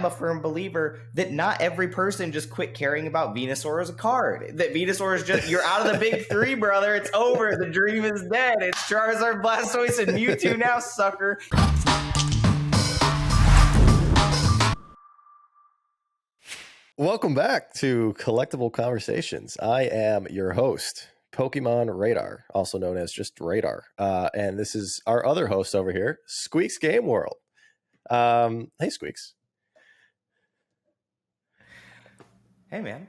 I'm a firm believer that not every person just quit caring about Venusaur as a card. That Venusaur is just, you're out of the big three, brother. It's over. The dream is dead. It's Charizard, Blastoise, and Mewtwo now, sucker. Welcome back to Collectible Conversations. I am your host, Pokemon Radar, also known as just Radar. And this is our other host over here, Squeaks Game World. Hey, Squeaks. Hey, man.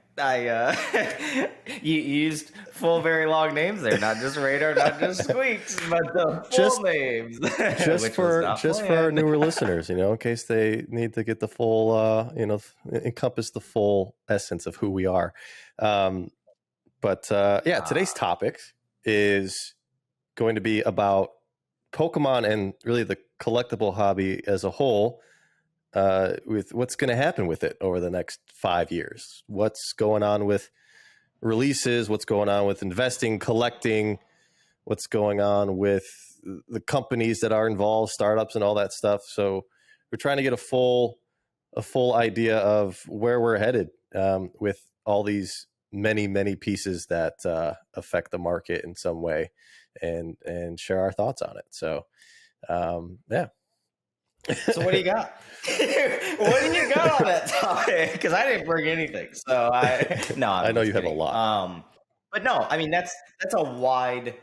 You used full, very long names there. Not just Radar, not just Squeaks, but the full names. Just for our newer listeners, in case they need to get the full, encompass the full essence of who we are. Today's topic is going to be about Pokemon and really the collectible hobby as a whole, with what's going to happen with it over the next 5 years. What's going on with releases, what's going on with investing, collecting, what's going on with the companies that are involved, startups and all that stuff. So we're trying to get a full idea of where we're headed with all these many pieces that affect the market in some way, and share our thoughts on it. So So what do you got? What do you got on that topic? Because I didn't bring anything. So I know you have a lot. But no, I mean that's a wide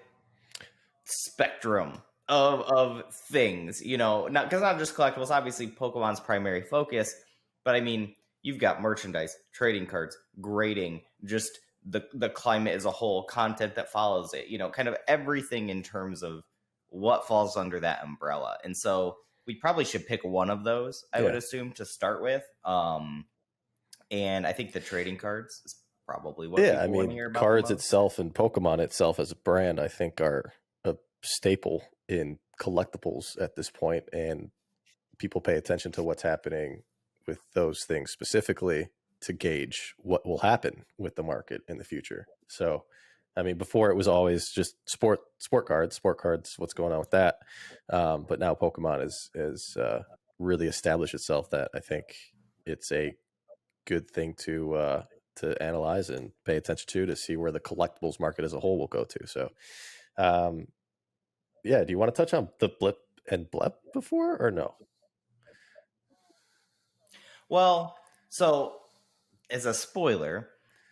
spectrum of things, not because not just collectibles. Obviously, Pokemon's primary focus, but I mean you've got merchandise, trading cards, grading, just the climate as a whole, content that follows it. Kind of everything in terms of what falls under that umbrella, and so. We probably should pick one of those, I would assume, to start with. And I think the trading cards is probably what people want to hear about. Cards itself and Pokemon itself as a brand, I think, are a staple in collectibles at this point, and people pay attention to what's happening with those things specifically to gauge what will happen with the market in the future. So, before it was always just sport cards, what's going on with that? But now Pokemon is really established itself that I think it's a good thing to analyze and pay attention to see where the collectibles market as a whole will go to. So, do you want to touch on the Blip and Blep before or no? Well, so as a spoiler,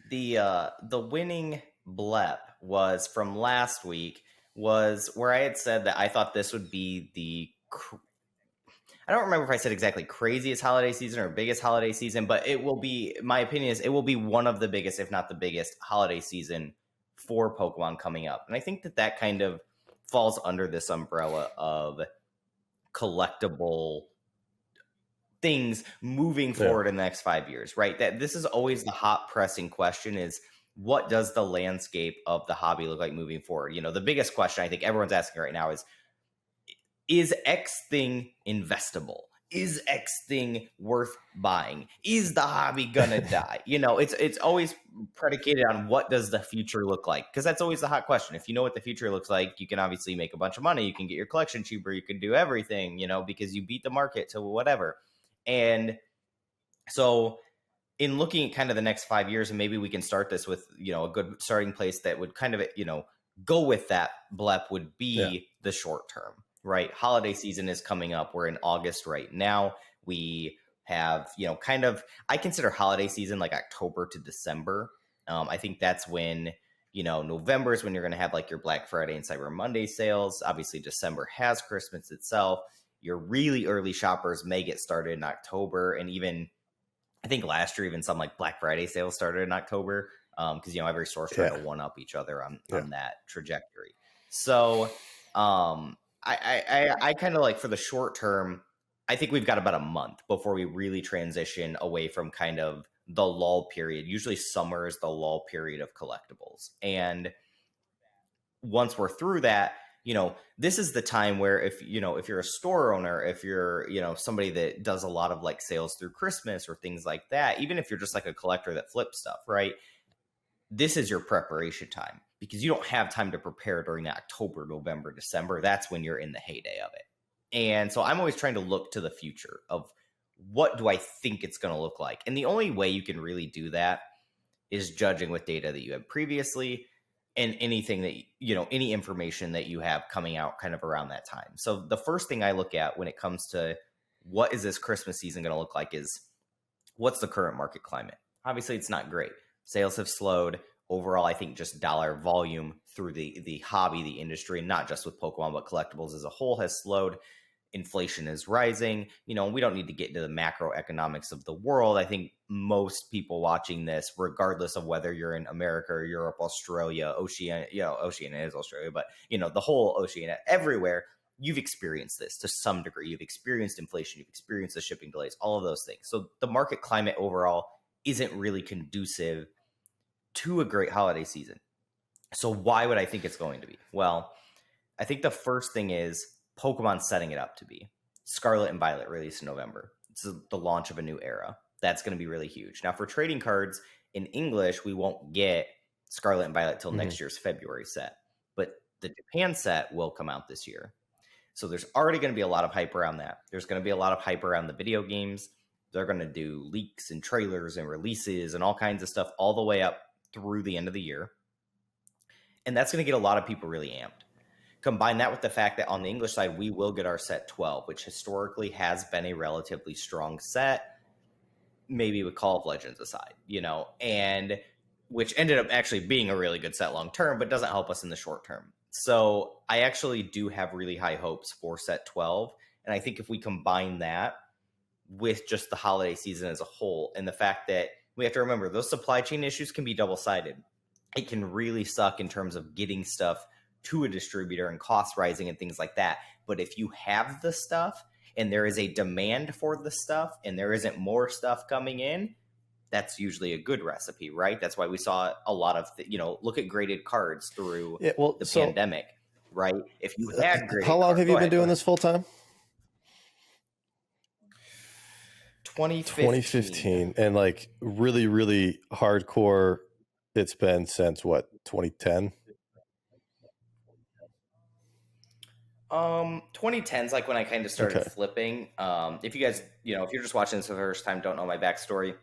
the winning Blep was from last week, was where I had said that I thought this would be I don't remember if I said exactly craziest holiday season or biggest holiday season, but it will be, my opinion is it will be one of the biggest, if not the biggest, holiday season for Pokemon coming up. And I think that kind of falls under this umbrella of collectible things moving forward in the next 5 years, right? That this is always the hot pressing question is, what does the landscape of the hobby look like moving forward? The biggest question I think everyone's asking right now is X thing investable? Is X thing worth buying? Is the hobby gonna die? It's always predicated on what does the future look like? Because that's always the hot question. If you know what the future looks like, you can obviously make a bunch of money. You can get your collection cheaper. You can do everything, because you beat the market to whatever. And so in looking at kind of the next 5 years, and maybe we can start this with, a good starting place that would kind of, go with that Blep would be the short term, right? Holiday season is coming up. We're in August right now. We have, I consider holiday season like October to December. I think that's when, November is when you're going to have like your Black Friday and Cyber Monday sales. Obviously, December has Christmas itself. Your really early shoppers may get started in October, and even I think last year, even some like Black Friday sales started in October, because every store's trying to one up each other on that trajectory. So I kind of like for the short term, I think we've got about a month before we really transition away from kind of the lull period. Usually summer is the lull period of collectibles, and once we're through that, this is the time where if you're a store owner, if you're, somebody that does a lot of like sales through Christmas or things like that, even if you're just like a collector that flips stuff, right? This is your preparation time because you don't have time to prepare during October, November, December. That's when you're in the heyday of it. And so I'm always trying to look to the future of what do I think it's going to look like? And the only way you can really do that is judging with data that you had previously and anything that, any information that you have coming out kind of around that time. So the first thing I look at when it comes to what is this Christmas season going to look like is what's the current market climate? Obviously, it's not great. Sales have slowed. Overall, I think just dollar volume through the hobby, the industry, not just with Pokemon, but collectibles as a whole has slowed. Inflation is rising. We don't need to get into the macroeconomics of the world. I think most people watching this, regardless of whether you're in America or Europe, Australia, Oceania, Oceania is Australia, but the whole Oceania, everywhere, you've experienced this to some degree. You've experienced inflation, you've experienced the shipping delays, all of those things. So the market climate overall isn't really conducive to a great holiday season. So why would I think it's going to be? Well, I think the first thing is Pokemon setting it up to be. Scarlet and Violet released in November. It's the launch of a new era. That's going to be really huge. Now, for trading cards in English, we won't get Scarlet and Violet till next year's February set. But the Japan set will come out this year. So there's already going to be a lot of hype around that. There's going to be a lot of hype around the video games. They're going to do leaks and trailers and releases and all kinds of stuff all the way up through the end of the year. And that's going to get a lot of people really amped. Combine that with the fact that on the English side, we will get our set 12, which historically has been a relatively strong set, maybe with Call of Legends aside, and which ended up actually being a really good set long term, but doesn't help us in the short term. So I actually do have really high hopes for set 12. And I think if we combine that with just the holiday season as a whole, and the fact that we have to remember those supply chain issues can be double-sided. It can really suck in terms of getting stuff to a distributor and cost rising and things like that. But if you have the stuff and there is a demand for the stuff and there isn't more stuff coming in, that's usually a good recipe, right? That's why we saw a lot of, look at graded cards through the pandemic, right? If you had graded how long have you been doing this full time? 2015. And like really, really hardcore, it's been since what, 2010? 2010's like when I kind of started flipping. If you guys, if you're just watching this for the first time, don't know my backstory,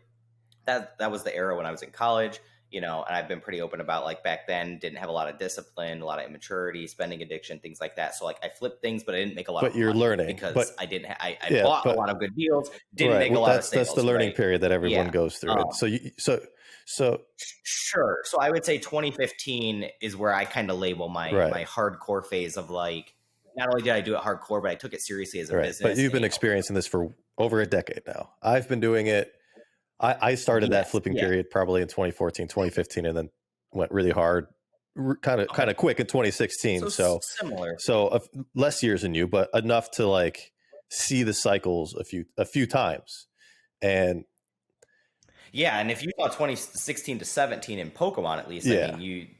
that was the era when I was in college, and I've been pretty open about like back then didn't have a lot of discipline, a lot of immaturity, spending addiction, things like that. So like I flipped things, but I didn't make a lot of you're money learning because I didn't, I bought a lot of good deals, didn't make a lot of sales. That's the learning period that everyone goes through. So sure. So I would say 2015 is where I kind of label my hardcore phase of like, not only did I do it hardcore, but I took it seriously as a business. But you've been experiencing this for over a decade now. I've been doing it. I started that flipping period probably in 2014, 2015, and then went really hard, kind of quick in 2016. So similar. So less years than you, but enough to like see the cycles a few times. And and if you thought 2016 to 17 in Pokemon, at least, I mean,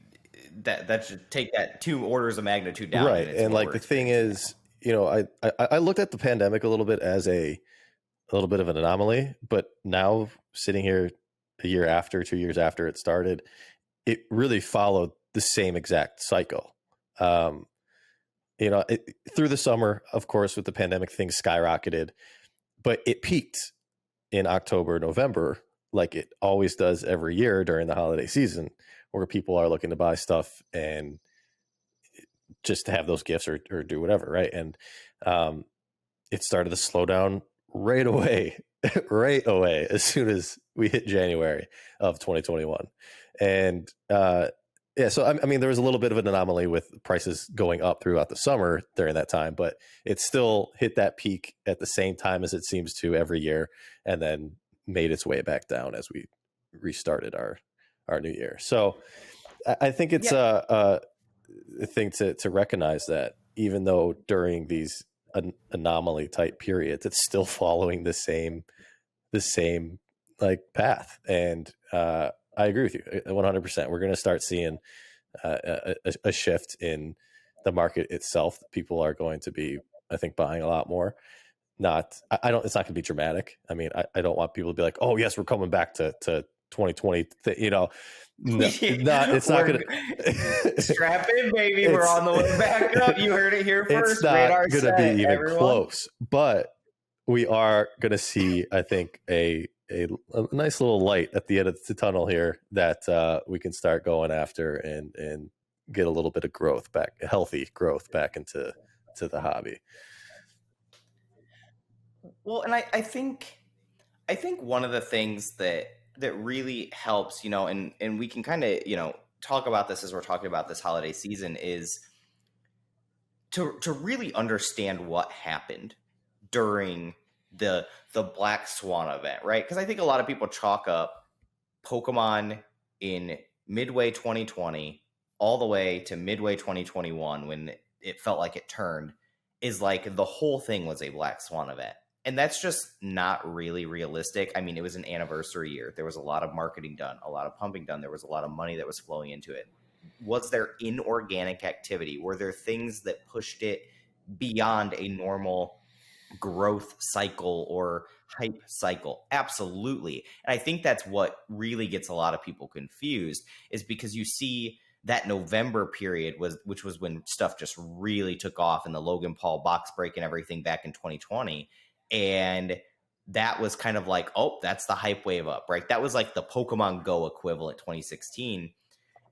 that should take that 2 orders of magnitude down. Right. And like the thing is, I looked at the pandemic a little bit as a little bit of an anomaly, but now sitting here a year after, 2 years after it started, it really followed the same exact cycle. Through the summer, of course, with the pandemic, things skyrocketed, but it peaked in October, November, like it always does every year during the holiday season, where people are looking to buy stuff and just to have those gifts or do whatever. Right. And it started to slow down right away as soon as we hit January of 2021. And so I mean, there was a little bit of an anomaly with prices going up throughout the summer during that time, but it still hit that peak at the same time as it seems to every year, and then made its way back down as we restarted our new year. So I think it's a thing to recognize that even though during these anomaly type periods, it's still following the same like path. And I agree with you 100%. We're going to start seeing a shift in the market itself. People are going to be, I think, buying a lot more. It's not going to be dramatic. I mean, I don't want people to be like, oh yes, we're coming back to 2020, it's not going to strap in, baby. We're on the way back up. You heard it here first. It's not going to be even close, but we are going to see, I think, a nice little light at the end of the tunnel here that we can start going after and get a little bit of growth back, healthy growth back into the hobby. Well, and I think one of the things that really helps, and we can kind of, talk about this as we're talking about this holiday season, is to really understand what happened during the Black Swan event, right? Because I think a lot of people chalk up Pokemon in midway 2020 all the way to midway 2021 when it felt like it turned, is like the whole thing was a Black Swan event. And that's just not really realistic. I mean, it was an anniversary year. There was a lot of marketing done, a lot of pumping done. There was a lot of money that was flowing into it. Was there inorganic activity? Were there things that pushed it beyond a normal growth cycle or hype cycle? Absolutely. And I think that's what really gets a lot of people confused, is because you see that November period which was when stuff just really took off, and the Logan Paul box break and everything back in 2020. And that was kind of like, oh, that's the hype wave up, right? That was like the Pokemon Go equivalent 2016.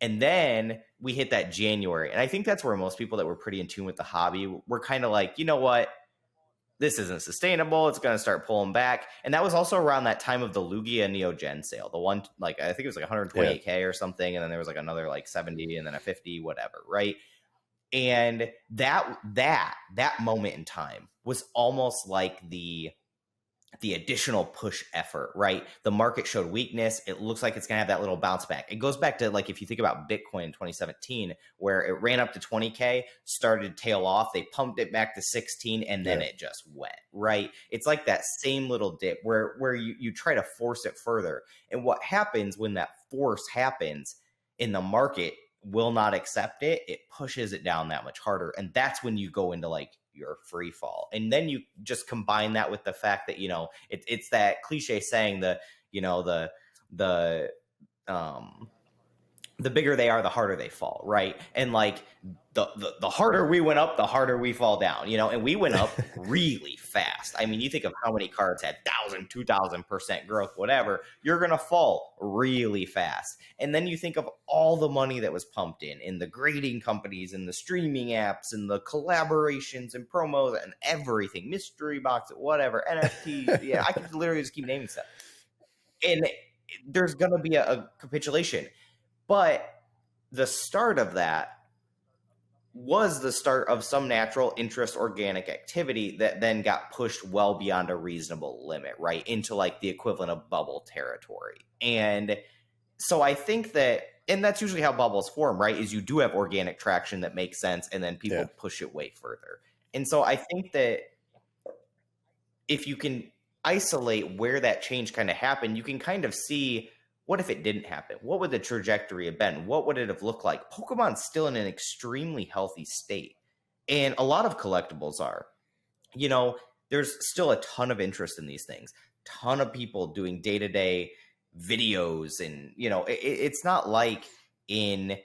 And then we hit that January. And I think that's where most people that were pretty in tune with the hobby were kind of like, you know what? This isn't sustainable. It's going to start pulling back. And that was also around that time of the Lugia Neo Gen sale. The one, like, I think it was like 128K or something. And then there was like another like 70 and then a 50, whatever. Right. And that moment in time was almost like the additional push effort, right? The market showed weakness. It looks like it's going to have that little bounce back. It goes back to, like, if you think about Bitcoin in 2017, where it ran up to 20K, started to tail off. They pumped it back to 16, and then it just went, right? It's like that same little dip where you try to force it further. And what happens when that force happens in the market will not accept it, it pushes it down that much harder. And that's when you go into like your free fall. And then you just combine that with the fact that, it's that cliche saying that, the bigger they are, the harder they fall, right? And like the harder we went up, the harder we fall down, and we went up really fast. I mean, you think of how many cards had 1,000, 2,000% growth, whatever, you're going to fall really fast. And then you think of all the money that was pumped in the grading companies and the streaming apps and the collaborations and promos and everything, mystery box, whatever, NFTs. Yeah, I could literally just keep naming stuff. And there's going to be a capitulation. But the start of that was the start of some natural interest organic activity that then got pushed well beyond a reasonable limit, right? Into like the equivalent of bubble territory. And so I think that, and that's usually how bubbles form, right? Is you do have organic traction that makes sense, and then people push it way further. And so I think that if you can isolate where that change kind of happened, you can kind of see, what if it didn't happen? What would the trajectory have been? What would it have looked like? Pokemon's still in an extremely healthy state. And a lot of collectibles are. There's still a ton of interest in these things. Ton of people doing day-to-day videos. And, it's not like in,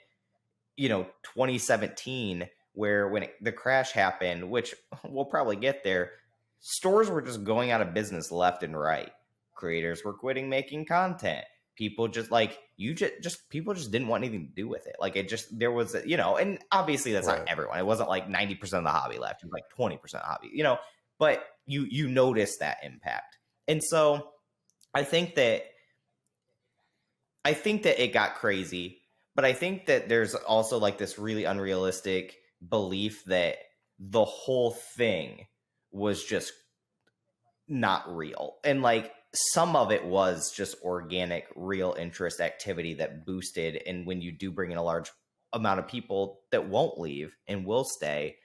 2017, where when the crash happened, which we'll probably get there, stores were just going out of business left and right. Creators were quitting making content. People just people just didn't want anything to do with it. Like, it just, there was, and obviously that's not everyone. It wasn't like 90% of the hobby left. It was like 20% of the hobby, but you notice that impact. And so I think that it got crazy, but I think that there's also like this really unrealistic belief that the whole thing was just not real. And like, some of it was just organic, real interest activity that boosted. And when you do bring in a large amount of people that won't leave and will stay,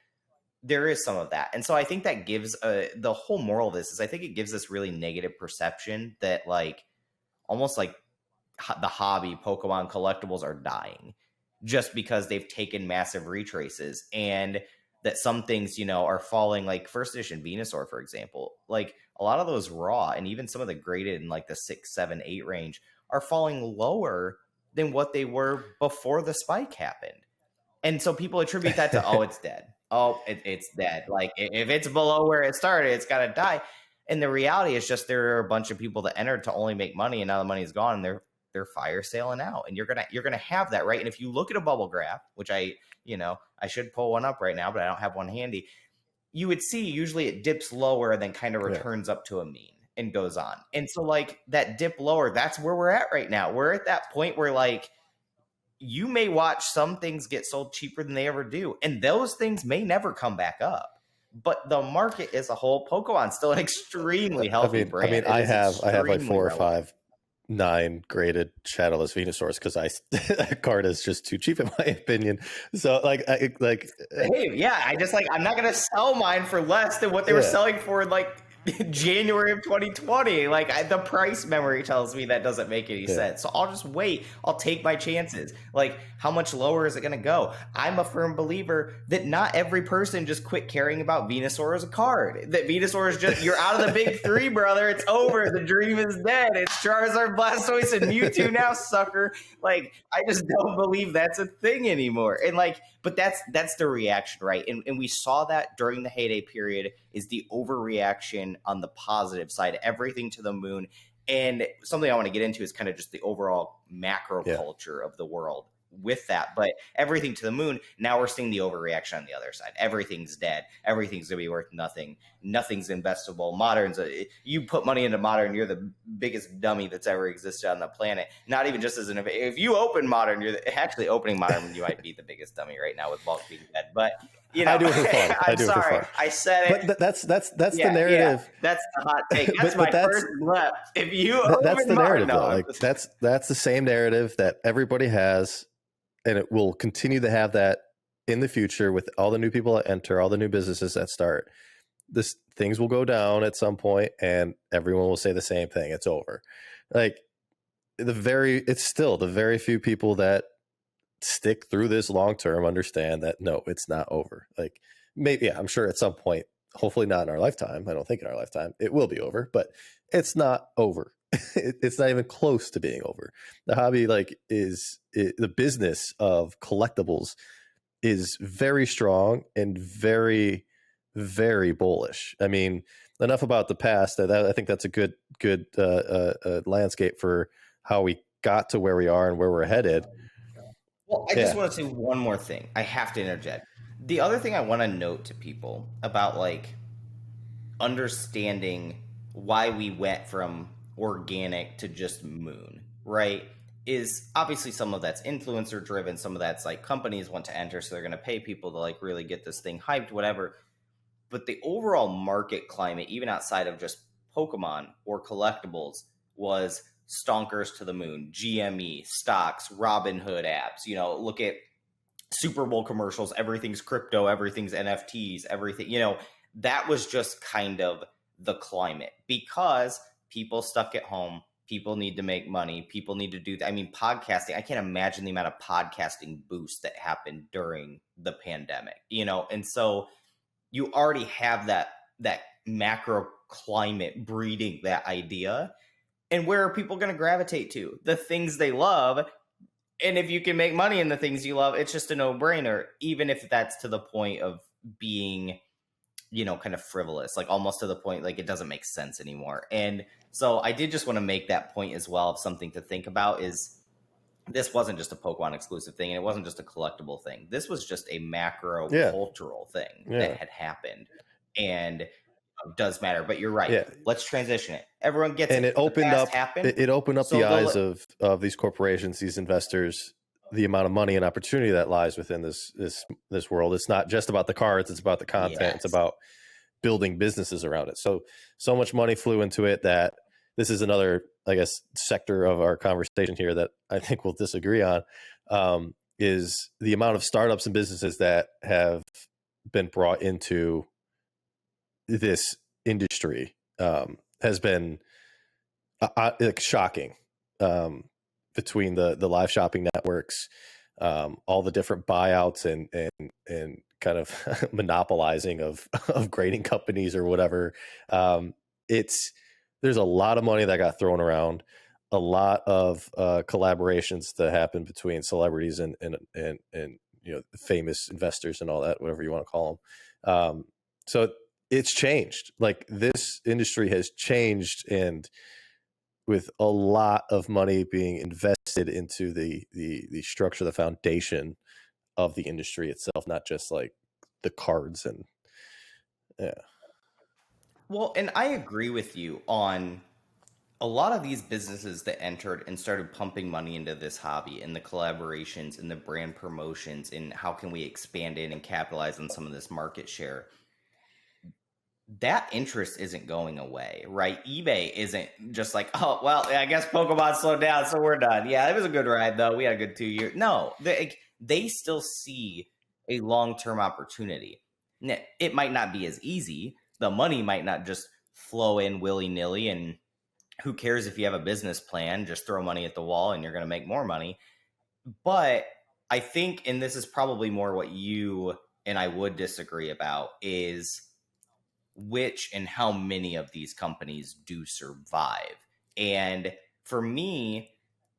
there is some of that. And so I think that gives the whole moral of this is, I think it gives this really negative perception that like almost like the hobby, Pokemon collectibles, are dying just because they've taken massive retraces, and that some things, are falling, like first edition Venusaur, for example. Like, a lot of those raw, and even some of the graded in like the 6, 7, 8 range, are falling lower than what they were before the spike happened. And so people attribute that to, oh, it's dead. Oh, it's dead. Like, if it's below where it started, it's got to die. And the reality is just there are a bunch of people that entered to only make money, and now the money's gone, and they're fire sailing out. And you're gonna have that, right? And if you look at a bubble graph, which I should pull one up right now, but I don't have one handy, you would see usually it dips lower and then kind of returns up to a mean and goes on. And so like that dip lower, that's where we're at right now. We're at that point where like you may watch some things get sold cheaper than they ever do, and those things may never come back up. But the market as a whole, Pokemon's still an extremely healthy brand. I mean, I have like 4 or 5 9 graded Shadowless Venusaurs because that card is just too cheap in my opinion. So like hey, yeah, I'm not gonna sell mine for less than what they were selling for in like January of 2020. Like the price memory tells me that doesn't make any sense. So I'll just wait. I'll take my chances. Like how much lower is it going to go? I'm a firm believer that not every person just quit caring about Venusaur as a card. That Venusaur is just, you're out of the big three, brother. It's over. The dream is dead. It's Charizard, Blastoise, and Mewtwo now, sucker. Like I just don't believe that's a thing anymore. And like, but that's the reaction, right? And we saw that during the heyday period is the overreaction on the positive side, everything to the moon. And something I want to get into is kind of just the overall macro culture of the world with that. But everything to the moon, now we're seeing the overreaction on the other side. Everything's dead. Everything's going to be worth nothing. Nothing's investable. Modern's, you put money into Modern, you're the biggest dummy that's ever existed on the planet. Not even just as if you open Modern, actually opening Modern, you might be the biggest dummy right now with Bulk being dead. But you know, I do it for fun. I'm sorry, I said it. But that's the narrative. Yeah, that's the hot take. That's my first left. If you that's the narrative, though. Like that's the same narrative that everybody has, and it will continue to have that in the future with all the new people that enter, all the new businesses that start. Things will go down at some point, and everyone will say the same thing. It's over. Like it's still the very few people that stick through this long term understand that no, it's not over. Like maybe, I'm sure at some point, hopefully not in our lifetime. I don't think in our lifetime it will be over, but it's not over. It's not even close to being over. The hobby the business of collectibles is very strong and very, very bullish. I mean, enough about the past. I think that's a good landscape for how we got to where we are and where we're headed. Well, I just want to say one more thing. I have to interject. The other thing I want to note to people about like understanding why we went from organic to just moon, right? Is obviously some of that's influencer driven, some of that's like companies want to enter, so they're going to pay people to like really get this thing hyped, whatever. But the overall market climate, even outside of just Pokemon or collectibles, was stonkers to the moon. GME, stocks, Robinhood apps, look at Super Bowl commercials, everything's crypto, everything's NFTs, everything, that was just kind of the climate because people stuck at home. People need to make money. People need to do that. I mean, podcasting, I can't imagine the amount of podcasting boost that happened during the pandemic, and so you already have that macro climate breeding that idea. And where are people going to gravitate to? The things they love. And if you can make money in the things you love, it's just a no-brainer, even if that's to the point of being, kind of frivolous, like almost to the point like it doesn't make sense anymore. And so I did just want to make that point as well of something to think about is this wasn't just a Pokemon exclusive thing, and it wasn't just a collectible thing. This was just a macro cultural thing that had happened. And does matter, but you're right. Let's transition it. Everyone gets and it. It opened up the eyes of these corporations, these investors, the amount of money and opportunity that lies within this world. It's not just about the cards, it's about the content, it's about building businesses around it. So much money flew into it that this is another, I guess, sector of our conversation here that I think we'll disagree on, is the amount of startups and businesses that have been brought into this industry has been shocking, between the live shopping networks, all the different buyouts and kind of monopolizing of grading companies or whatever. There's a lot of money that got thrown around, a lot of collaborations that happen between celebrities and famous investors and all that, whatever you want to call them. So it's changed. Like, this industry has changed, and with a lot of money being invested into the structure, the foundation of the industry itself, not just like the cards and yeah. Well, and I agree with you on a lot of these businesses that entered and started pumping money into this hobby and the collaborations and the brand promotions and how can we expand in and capitalize on some of this market share. That interest isn't going away, right? eBay isn't just like, oh, well, I guess Pokemon slowed down, so we're done. Yeah, it was a good ride, though. We had a good 2 years. No, they still see a long-term opportunity. It might not be as easy. The money might not just flow in willy-nilly, and who cares if you have a business plan? Just throw money at the wall and you're going to make more money. But I think, and this is probably more what you and I would disagree about, is which and how many of these companies do survive. And for me,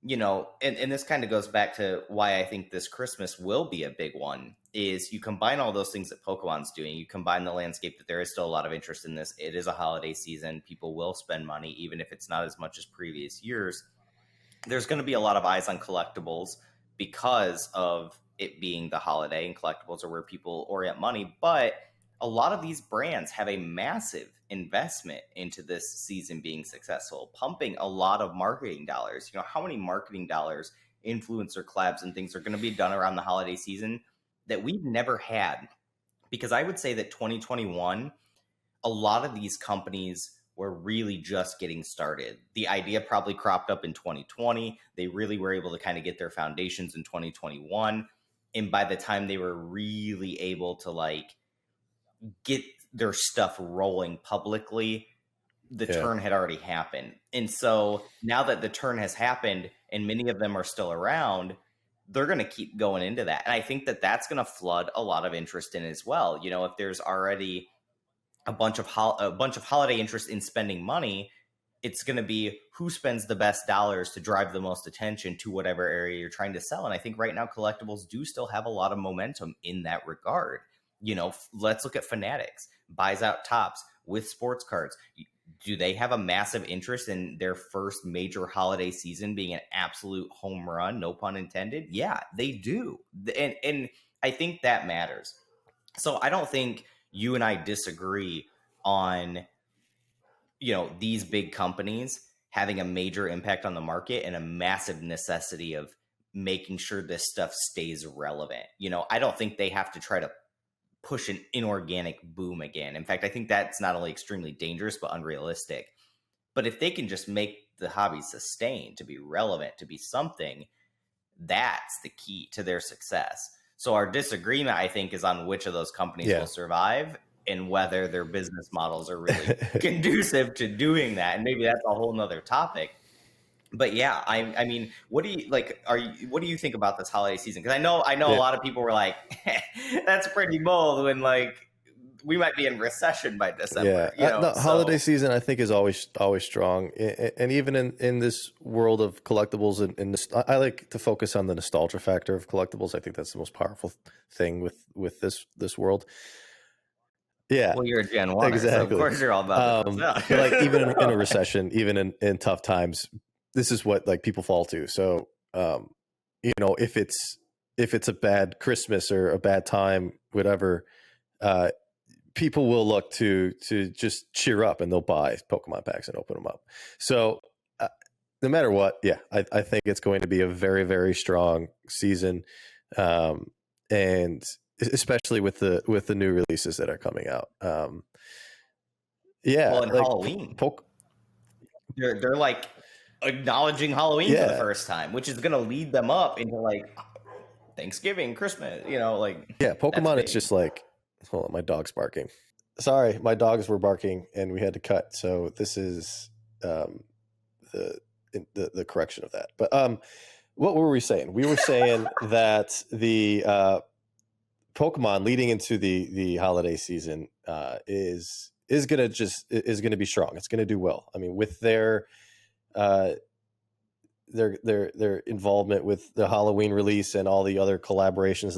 and this kind of goes back to why I think this Christmas will be a big one, is you combine all those things that Pokemon's doing, you combine the landscape that there is still a lot of interest in this. It is a holiday season. People will spend money, even if it's not as much as previous years. There's going to be a lot of eyes on collectibles because of it being the holiday, and collectibles are where people orient money. But a lot of these brands have a massive investment into this season being successful, pumping a lot of marketing dollars. How many marketing dollars, influencer collabs and things are going to be done around the holiday season that we've never had? Because I would say that 2021, a lot of these companies were really just getting started. The idea probably cropped up in 2020. They really were able to kind of get their foundations in 2021. And by the time they were really able to get their stuff rolling publicly, the turn had already happened. And so now that the turn has happened and many of them are still around, they're going to keep going into that. And I think that that's going to flood a lot of interest in as well. If there's already a bunch of holiday interest in spending money, it's going to be who spends the best dollars to drive the most attention to whatever area you're trying to sell. And I think right now collectibles do still have a lot of momentum in that regard. Let's look at Fanatics, buys out Topps with sports cards. Do they have a massive interest in their first major holiday season being an absolute home run, no pun intended? Yeah, they do. And I think that matters. So I don't think you and I disagree on, these big companies having a major impact on the market and a massive necessity of making sure this stuff stays relevant. I don't think they have to try to push an inorganic boom again. In fact, I think that's not only extremely dangerous, but unrealistic. But if they can just make the hobby sustain, to be relevant, to be something, that's the key to their success. So our disagreement, I think, is on which of those companies will survive and whether their business models are really conducive to doing that. And maybe that's a whole nother topic. But yeah, I mean, what do you think about this holiday season? Because I know a lot of people were like, that's pretty bold when we might be in recession by December. The holiday season, I think, is always strong, and even in this world of collectibles, and I like to focus on the nostalgia factor of collectibles. I think that's the most powerful thing with this world. Yeah, well, you're a Gen 1, exactly. So of course you're all about but even in a recession, even in tough times, this is what people fall to. So if it's a bad Christmas or a bad time, whatever, people will look to just cheer up, and they'll buy Pokemon packs and open them up. So no matter what, I think it's going to be a very, very strong season, and especially with the new releases that are coming out. Well, and Halloween, they're acknowledging Halloween for the first time, which is going to lead them up into Thanksgiving, Christmas. Pokemon is just hold on, my dog's barking. Sorry, my dogs were barking and we had to cut. So this is the correction of that. But what were we saying? We were saying that the Pokemon leading into the holiday season is going to be strong. It's going to do well. I mean, with their involvement with the Halloween release and all the other collaborations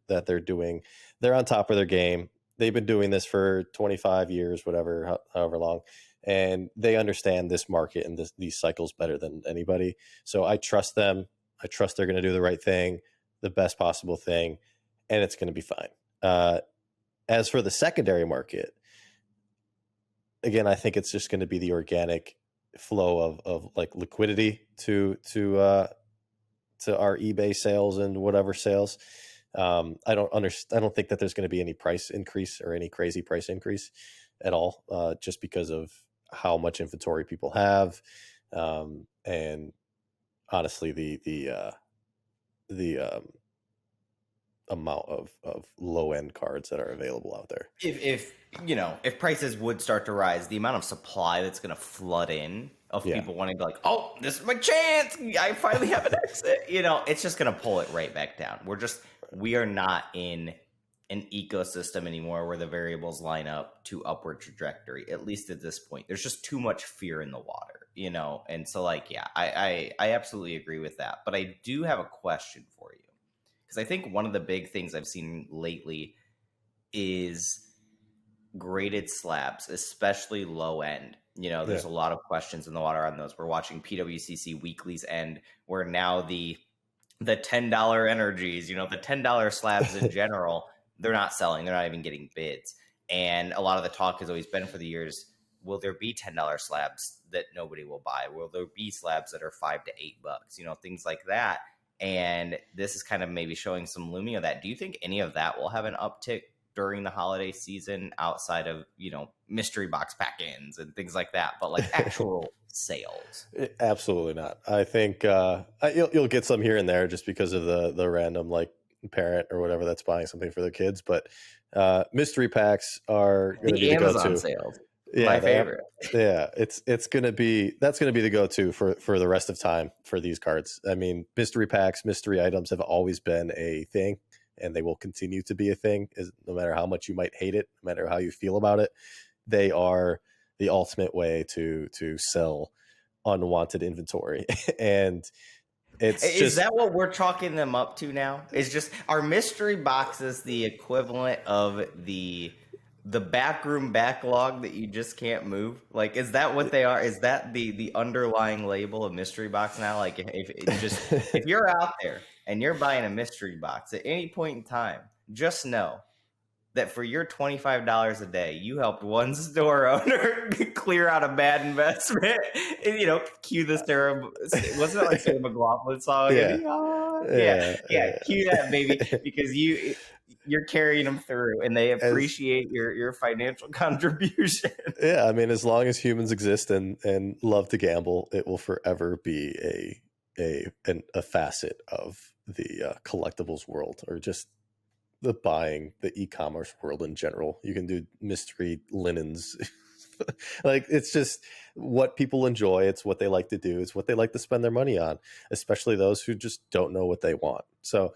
that they're doing, they're on top of their game. they've been doing this for 25 years, whatever, however long, and they understand this market and these cycles better than anybody. So I trust them. I trust they're going to do the right thing, the best possible thing, and it's going to be fine. As for the secondary market, again, I think it's just going to be the organic flow of like liquidity to our eBay sales and whatever sales. I don't think that there's going to be any price increase or any crazy price increase at all, just because of how much inventory people have, and honestly, the amount of low end cards that are available out there. If prices would start to rise, the amount of supply that's going to flood in of people wanting to be like, oh, this is my chance, I finally have an exit, it's just going to pull it right back down. We are not in an ecosystem anymore where the variables line up to upward trajectory, at least at this point. There's just too much fear in the water, and so I absolutely agree with that. But I do have a question for you, because I think one of the big things I've seen lately is graded slabs, especially low end. There's a lot of questions in the water on those. We're watching PWCC weeklies end, where now the $10 energies, the $10 slabs in general, they're not selling. They're not even getting bids. And a lot of the talk has always been for the years, will there be $10 slabs that nobody will buy? Will there be slabs that are $5 to $8? Things like that. And this is kind of maybe showing some looming of that. Do you think any of that will have an uptick during the holiday season, outside of, mystery box pack-ins and things like that, but like actual sales? Absolutely not. I think you'll get some here and there just because of the random like parent or whatever that's buying something for their kids, but mystery packs are going to be the Amazon go-to sales. Yeah, my favorite. that what we're chalking them up to now? Are mystery boxes the equivalent of the backroom backlog that you just can't move? Like, is that what they are? Is that the underlying label of mystery box now? Like, if you're out there and you're buying a mystery box at any point in time, just know that for your $25 a day, you helped one store owner clear out a bad investment. And, cue the Sarah, wasn't it like Sarah McLaughlin song? Yeah, cue that, baby, because you're carrying them through, and they appreciate your financial contribution. Yeah, I mean, as long as humans exist and love to gamble, it will forever be a facet of the collectibles world, or just the e-commerce world in general. You can do mystery linens. Like, it's just what people enjoy. It's what they like to do. It's what they like to spend their money on, especially those who just don't know what they want. So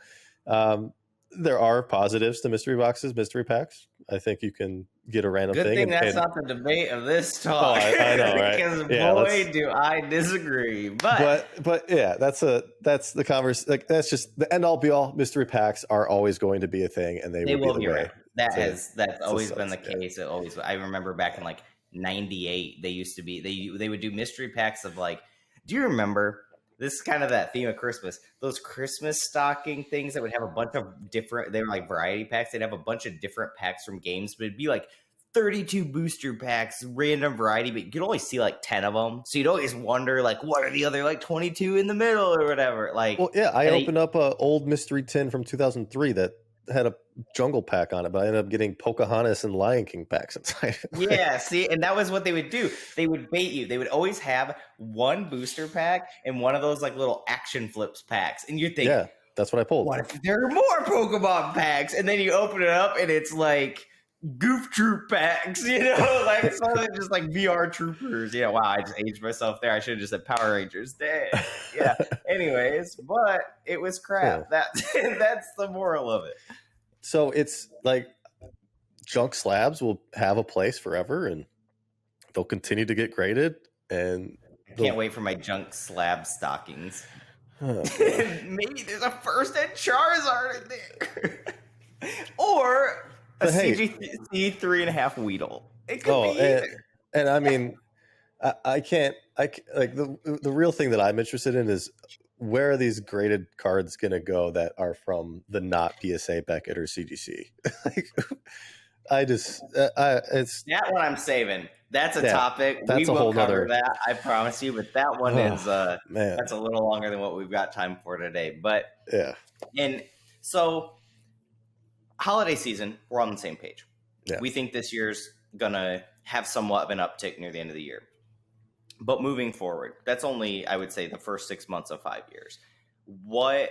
there are positives to mystery boxes, mystery packs. I think you can get a random thing. Good thing that's not the debate of this talk. I know, right? Because do I disagree. But yeah, that's the converse. Like, that's just the end all be all. Mystery packs are always going to be a thing, and they will be the way. That's always been the case. It always. I remember back in like '98, they used to be they would do mystery packs of like. Do you remember? This is kind of that theme of Christmas. Those Christmas stocking things that would have a bunch of different, they were like variety packs. They'd have a bunch of different packs from games, but it'd be like 32 booster packs, random variety, but you could only see like 10 of them. So you'd always wonder, like, what are the other like 22 in the middle or whatever? Like, well, yeah, I opened up an old mystery tin from 2003 that had a jungle pack on it, but I ended up getting Pocahontas and Lion King packs inside. Yeah, see, and that was what they would do. They would bait you. They would always have one booster pack and one of those like little action flips packs, and you think, yeah, that's what I pulled. What if there are more Pokemon packs? And then you open it up and it's like Goof Troop packs, like something just like VR Troopers. Yeah, wow, I just aged myself there. I should have just said Power Rangers. Dang. Yeah. Anyways, but it was crap. Yeah. That's the moral of it. So it's like junk slabs will have a place forever, and they'll continue to get graded. And I can't wait for my junk slab stockings. Oh, maybe there's a first ed Charizard in there. Or A But hey, CGC 3.5 Weedle. It could be and, either. and I mean, I can't. Like the real thing that I'm interested in is where are these graded cards going to go that are from the not PSA Beckett or CGC? Like, I just, it's That one I'm saving. That's a yeah, topic. We that's a will whole cover nother. that, I promise you. But that one Oh is man, that's a little longer than what we've got time for today. But yeah, and so holiday season, we're on the same page. yeah. We think this year's gonna have somewhat of an uptick near the end of the year. But moving forward, that's only, I would say, the first 6 months of 5 years. What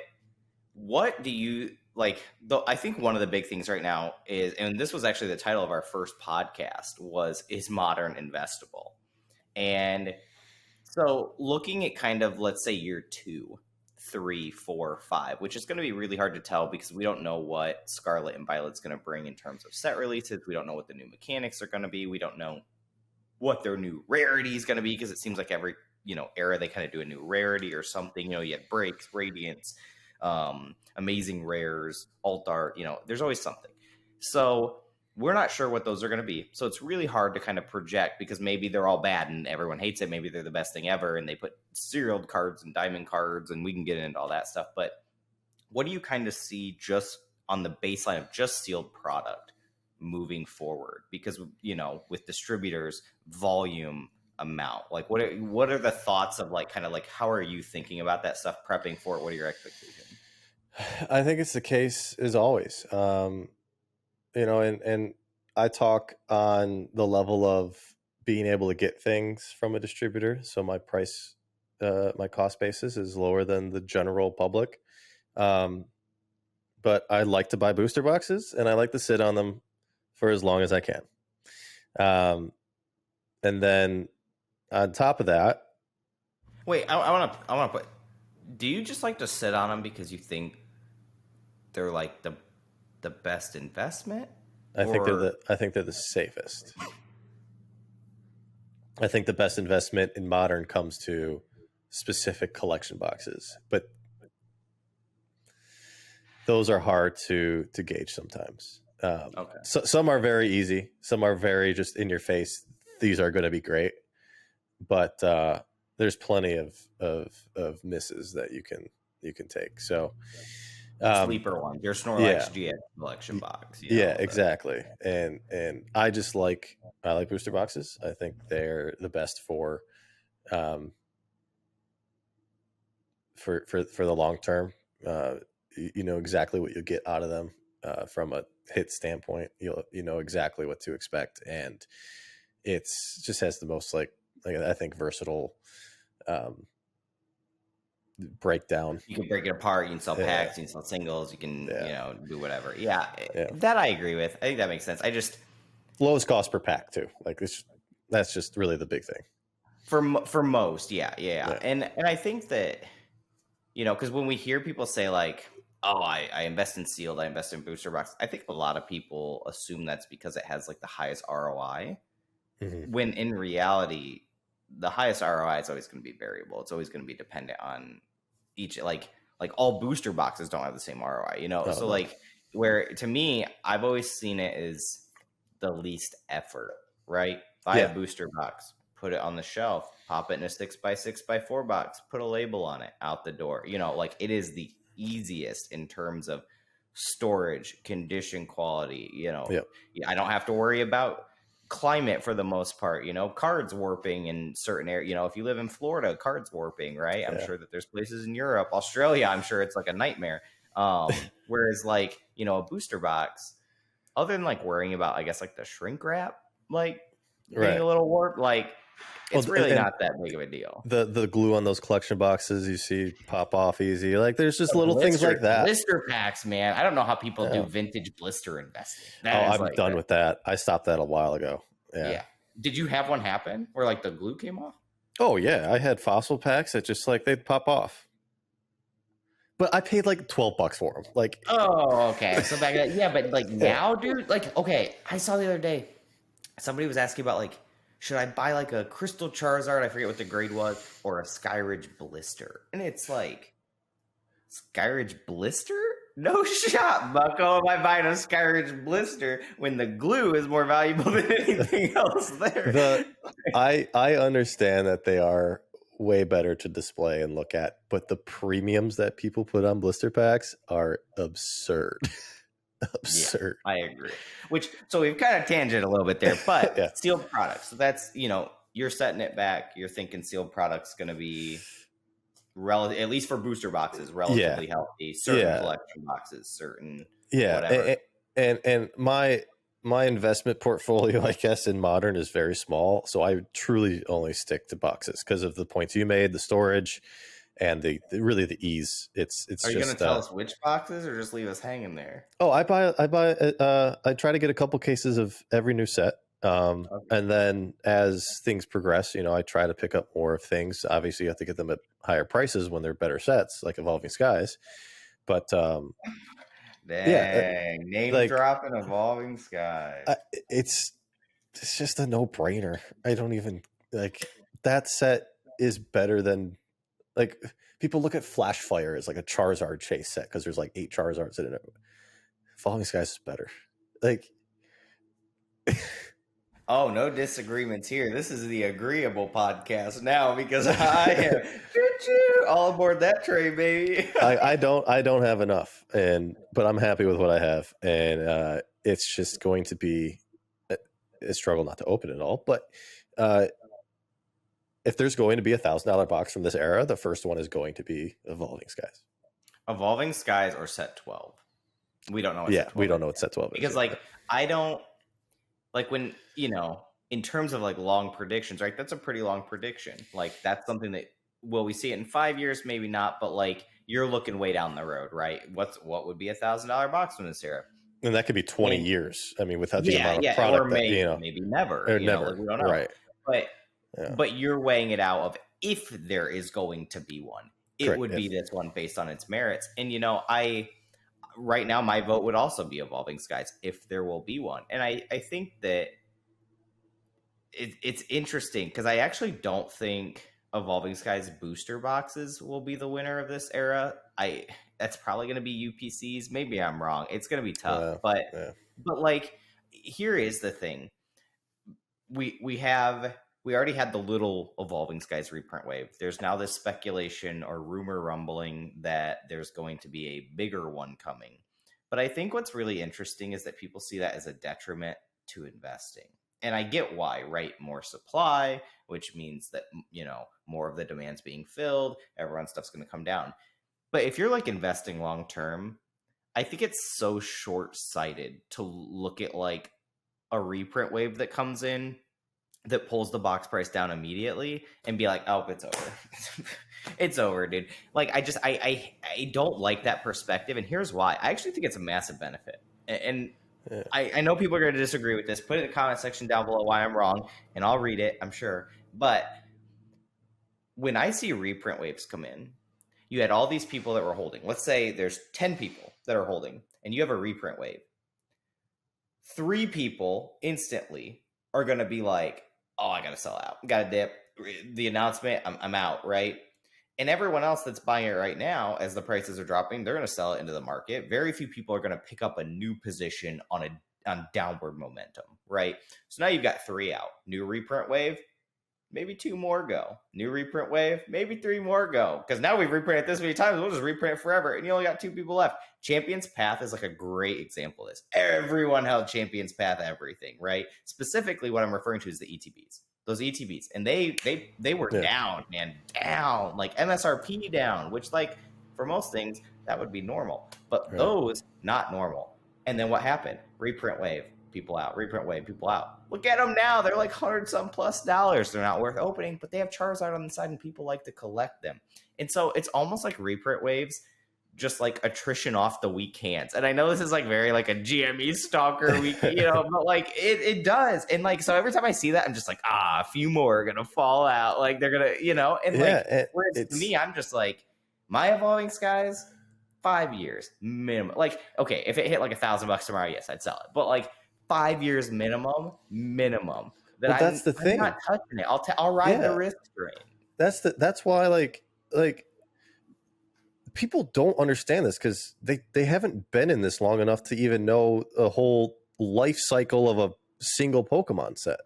do you like? Though I think one of the big things right now is, and this was actually the title of our first podcast, was is modern investable? And so looking at kind of, let's say, year 2, 3, 4, 5, which is going to be really hard to tell because we don't know what Scarlet and Violet's going to bring in terms of set releases. We don't know what the new mechanics are going to be. We don't know what their new rarity is going to be because it seems like every era they kind of do a new rarity or something. You have breaks, radiance, amazing rares, alt art. There's always something. So we're not sure what those are going to be. So it's really hard to kind of project because maybe they're all bad and everyone hates it. Maybe they're the best thing ever and they put serial cards and diamond cards and we can get into all that stuff. But what do you kind of see just on the baseline of just sealed product moving forward? Because with distributors, volume, amount, like what are the thoughts of like kind of like how are you thinking about that stuff, prepping for it? What are your expectations? I think it's the case as always. And I talk on the level of being able to get things from a distributor. So my price, my cost basis is lower than the general public. But I like to buy booster boxes and I like to sit on them for as long as I can. And then on top of that, wait, I want to put, do you just like to sit on them because you think they're like the best investment? I think they're the safest. I think the best investment in modern comes to specific collection boxes, but those are hard to gauge sometimes. Okay. So some are very easy. Some are very just in your face. These are going to be great, but there's plenty of misses that you can take. So sleeper one, your Snorlax GX collection box. Exactly. And I like booster boxes. I think they're the best for the long term. You know exactly what you get out of them from a hit standpoint. You know exactly what to expect, and it's just has the most like I think versatile breakdown. You can break it apart. You can sell packs. You can sell singles. You can do whatever. That I agree with. I think that makes sense. I just lowest cost per pack too. Like that's just really the big thing for most. Yeah. And I think that because when we hear people say like, oh, I invest in sealed, I invest in booster box, I think a lot of people assume that's because it has like the highest ROI. Mm-hmm. When in reality, the highest ROI is always going to be variable. It's always going to be dependent on each, like all booster boxes don't have the same ROI, like where to me, I've always seen it as the least effort, right? Buy a booster box, put it on the shelf, pop it in a 6x6x4 box, put a label on it, out the door. Like it is the easiest in terms of storage, condition, quality. I don't have to worry about climate for the most part. Cards warping in certain areas. If you live in Florida, cards warping, right? I'm sure that there's places in Europe, Australia, I'm sure it's like a nightmare. Whereas like a booster box, other than like worrying about, I guess, like the shrink wrap, like getting a little warped, like it's really not that big of a deal. The glue on those collection boxes you see pop off easy. Like there's just little things like that. Blister packs, man. I don't know how people do vintage blister investing. I'm done with that. I stopped that a while ago. Yeah. Did you have one happen where like the glue came off? Oh yeah, I had fossil packs that just like they'd pop off. But I paid like $12 for them. Like, oh, okay. So back then, but like now, dude, like, okay, I saw the other day, somebody was asking about like, should I buy like a Crystal Charizard? I forget what the grade was, or a Skyridge Blister. And it's like, Skyridge Blister? No shot, Bucko. Am I buying a Skyridge blister when the glue is more valuable than anything else there? I understand that they are way better to display and look at, but the premiums that people put on blister packs are absurd. Absurd. Yeah, I agree. So we've kind of tangent a little bit there, but Yeah. sealed products. So that's, you're setting it back. You're thinking sealed products going to be at least for booster boxes, relatively healthy. Certain collection boxes, certain whatever. And my investment portfolio, I guess, in Modern is very small, so I truly only stick to boxes because of the points you made, the storage, and the ease. It's Are you going to tell us which boxes, or just leave us hanging there? Oh, I try to get a couple cases of every new set. Okay. And then as things progress, I try to pick up more of things. Obviously, you have to get them at higher prices when they're better sets, like Evolving Skies. But name dropping Evolving Skies. It's just a no-brainer. I don't even that set is better than people look at Flash Fire as like a Charizard chase set because there's 8 Charizards in it. Evolving Skies is better. Oh, no disagreements here. This is the agreeable podcast now because I am all aboard that train, baby. I don't have enough, but I'm happy with what I have, and it's just going to be a struggle not to open it all. But if there's going to be $1,000 box from this era, the first one is going to be Evolving Skies. Evolving Skies or set 12. We don't know. We don't know what set 12 is because I don't. When, in terms of long predictions, right? That's a pretty long prediction. That's something that, will we see it in 5 years? Maybe not, but you're looking way down the road, right? What would be $1,000 box from this era? And that could be 20 years. I mean, without the amount of product, or maybe never, or never. We don't know. Right. But you're weighing it out of if there is going to be one, it would be this one based on its merits. And right now, my vote would also be Evolving Skies if there will be one. And I think that it's interesting because I actually don't think Evolving Skies booster boxes will be the winner of this era. That's probably going to be UPCs. Maybe I'm wrong. It's going to be tough. But here is the thing. We already had the little Evolving Skies reprint wave. There's now this speculation or rumor rumbling that there's going to be a bigger one coming. But I think what's really interesting is that people see that as a detriment to investing. And I get why, right? More supply, which means that, more of the demand's being filled. Everyone's stuff's going to come down. But if you're investing long term, I think it's so short-sighted to look at a reprint wave that comes in that pulls the box price down immediately and be like, oh, it's over. It's over, dude. I don't like that perspective. And here's why. I actually think it's a massive benefit. And I know people are going to disagree with this. Put it in the comment section down below why I'm wrong, and I'll read it, I'm sure. But when I see reprint waves come in, you had all these people that were holding. Let's say there's 10 people that are holding, and you have a reprint wave. 3 people instantly are going to be like, oh, I got to sell out. Got to dip. The announcement, I'm out, right? And everyone else that's buying it right now, as the prices are dropping, they're going to sell it into the market. Very few people are going to pick up a new position on downward momentum, right? So now you've got 3 out. New reprint wave, maybe 2 more go. New reprint wave, maybe 3 more go. Because now we've reprinted this many times, we'll just reprint it forever. And you only got 2 people left. Champion's Path is a great example of this. Everyone held Champion's Path everything, right? Specifically, what I'm referring to is the ETBs. Those ETBs. And they were down, man. Down. MSRP down. Which, for most things, that would be normal. But those, not normal. And then what happened? Reprint wave. People out. Reprint wave. People out. Look at them now. They're $100-some plus. They're not worth opening, but they have Charizard on the side and people like to collect them. And so it's almost like reprint waves, just attrition off the weak hands. And I know this is very a GME stalker week, but it does. And so every time I see that, I'm just a few more are going to fall out. They're going to, and whereas to me, I'm just my Evolving Skies, 5 years minimum. Okay, if it hit $1,000 tomorrow, yes, I'd sell it. But 5 years minimum. That's the thing. I'm not touching it. I'll ride the risk train. That's why people don't understand this because they haven't been in this long enough to even know a whole life cycle of a single Pokemon set.